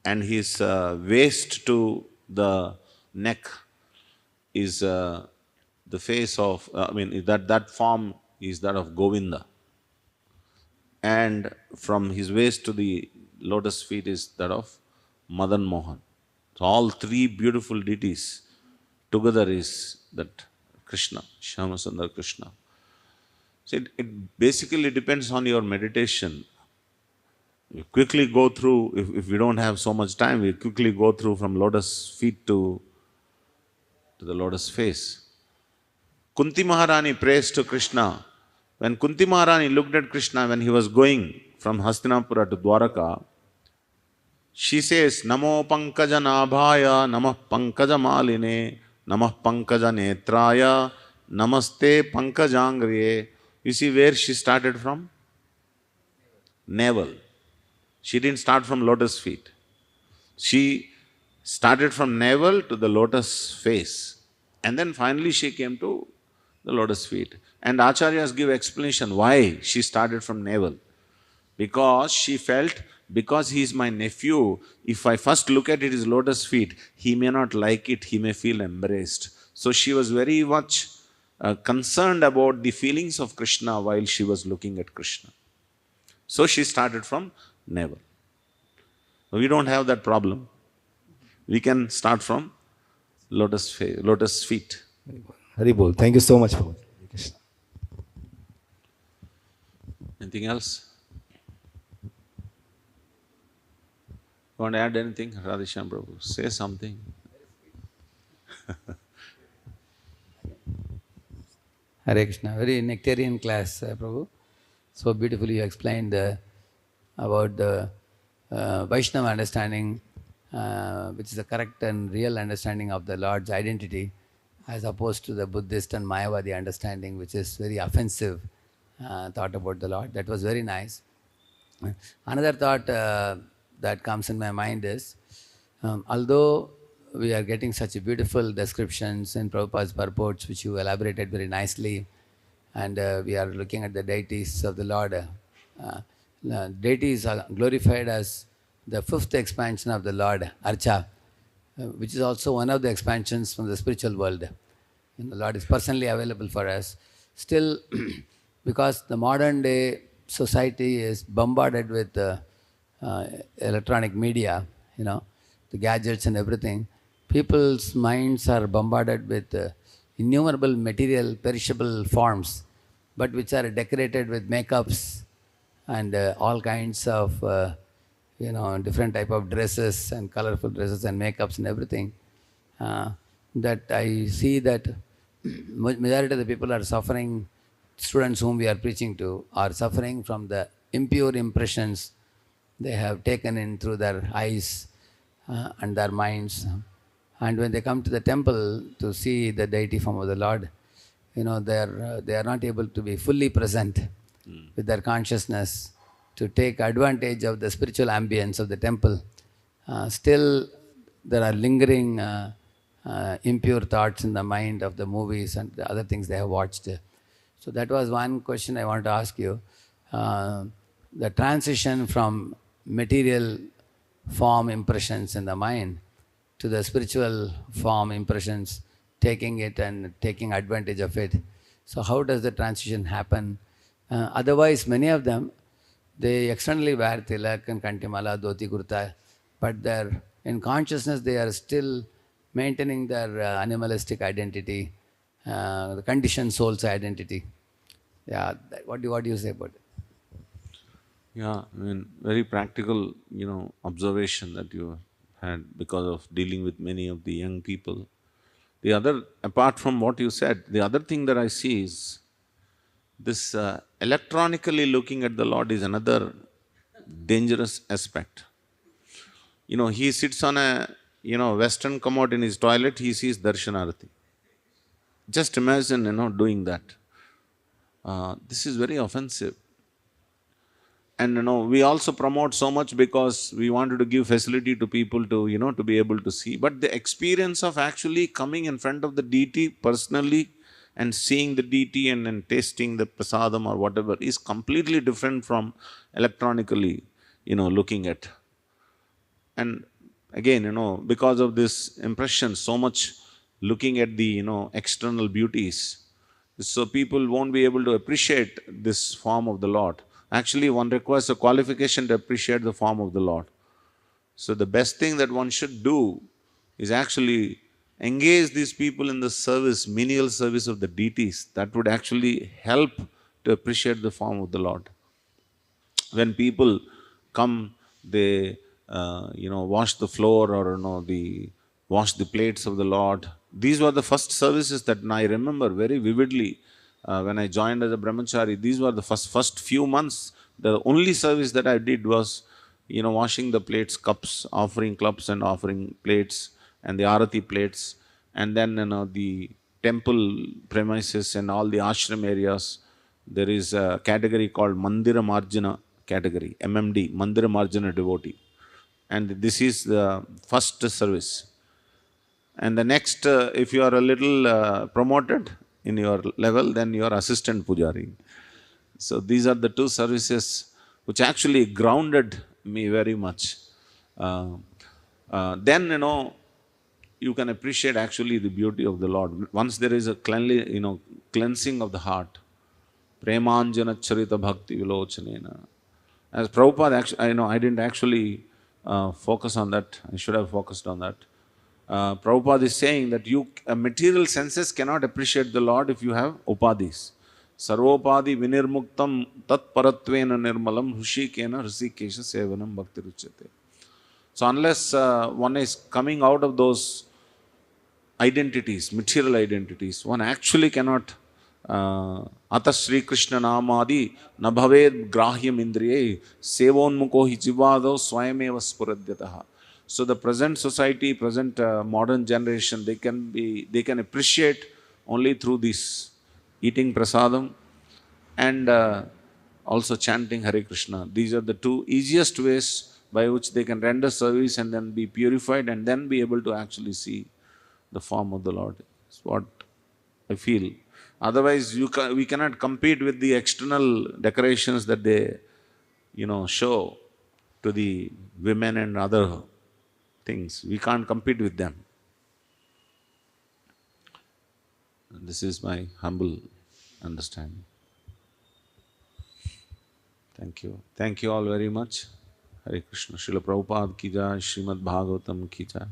And his waist to the neck is the face of, that form is that of Govinda. And from his waist to the lotus feet is that of Madan Mohan. So all three beautiful deities together is that Krishna, Shyamasundar Krishna. So it basically depends on your meditation. You quickly go through, if we don't have so much time, we quickly go through from lotus feet to the lotus face. Kunti Maharani prays to Krishna. When Kunti Maharani looked at Krishna when he was going from Hastinapura to Dwaraka, she says, Namo Pankaja Nabhaya, Namah Pankaja Maline, Namah Pankaja Netraya, Namaste Pankajangriye. You see where she started from? Navel. She didn't start from lotus feet. She started from navel to the lotus face. And then finally she came to the lotus feet. And Acharyas give explanation why she started from navel. Because she felt, because he is my nephew, if I first look at his lotus feet, he may not like it, he may feel embarrassed. So she was very much concerned about the feelings of Krishna while she was looking at Krishna. So she started from navel. We don't have that problem. We can start from lotus feet. Haribol. Thank you so much, Prabhu. Hare Krishna. Anything else? You want to add anything? Radheshyam Prabhu, say something. Hare Krishna, very nectarian class, Prabhu. So beautifully you explained about the Vaishnava understanding, which is the correct and real understanding of the Lord's identity, as opposed to the Buddhist and Mayavadi understanding, which is very offensive thought about the Lord. That was very nice. Another thought that comes in my mind is, although we are getting such beautiful descriptions in Prabhupada's purports, which you elaborated very nicely, and we are looking at the deities of the Lord. Deities are glorified as the fifth expansion of the Lord, Archa, which is also one of the expansions from the spiritual world. Lord is personally available for us. Still, because the modern day society is bombarded with electronic media, the gadgets and everything, people's minds are bombarded with innumerable material, perishable forms, but which are decorated with makeups and all kinds of, different type of dresses and colorful dresses and makeups and everything. That I see that majority of the people are suffering, students whom we are preaching to are suffering from the impure impressions they have taken in through their eyes and their minds. And when they come to the temple to see the deity form of the Lord, they are not able to be fully present with their consciousness to take advantage of the spiritual ambience of the temple. Still, there are lingering impure thoughts in the mind of the movies and the other things they have watched. So that was one question I want to ask you. The transition from material form impressions in the mind to the spiritual form impressions, taking it and taking advantage of it. So how does the transition happen? Otherwise, many of them, they externally wear tilak and kantimala, dhoti kurta, but in consciousness they are still maintaining their animalistic identity, the conditioned soul's identity. Yeah, what do you say about it? Yeah, I mean, very practical, observation that you had because of dealing with many of the young people. The other, apart from what you said, the other thing that I see is this electronically looking at the Lord is another dangerous aspect. He sits on a, western commode in his toilet, he sees Darshanarati. Just imagine, doing that. This is very offensive. And we also promote so much because we wanted to give facility to people to, to be able to see. But the experience of actually coming in front of the deity personally and seeing the deity and then tasting the prasadam or whatever is completely different from electronically, looking at. And again, because of this impression, so much looking at the, external beauties, so people won't be able to appreciate this form of the Lord. Actually, one requires a qualification to appreciate the form of the Lord. So the best thing that one should do is actually engage these people in the service, menial service of the deities. That would actually help to appreciate the form of the Lord. When people come, they wash the floor or wash the plates of the Lord. These were the first services that I remember very vividly when I joined as a brahmachari. These were the first few months. The only service that I did was washing the plates, cups, offering cups and offering plates and the arati plates, and then the temple premises and all the ashram areas. There is a category called Mandira Marjana category, MMD, Mandira Marjana devotee. And this is the first service. And the next, if you are a little promoted in your level, then you are assistant pujari. So these are the two services which actually grounded me very much. Then, you can appreciate actually the beauty of the Lord. Once there is a cleansing of the heart, Premanjana Charita Bhakti Vilochanena. As Prabhupada, actually, I didn't actually focus on that. I should have focused on that. Prabhupada is saying that material senses cannot appreciate the Lord if you have upadis. Sarvopadi vinirmuktam tat paratvena nirmalam hushikena hrisikesha sevanam bhakti ruchate. So unless one is coming out of those identities, material identities, one actually cannot Ata Sri Krishna Namadi Nabhaved Grahyam Indriye Sevonmuko Hijivado Swayameva Spuradyataha. So the present society, present modern generation, they can appreciate only through this eating prasadam and also chanting Hare Krishna. These are the two easiest ways by which they can render service and then be purified and then be able to actually see the form of the Lord. That's what I feel. Otherwise, we cannot compete with the external decorations that they, show to the women and other things. We can't compete with them. This is my humble understanding. Thank you. Thank you all very much. Hare Krishna. Srila Prabhupada ki jai, Srimad Bhagavatam ki jai.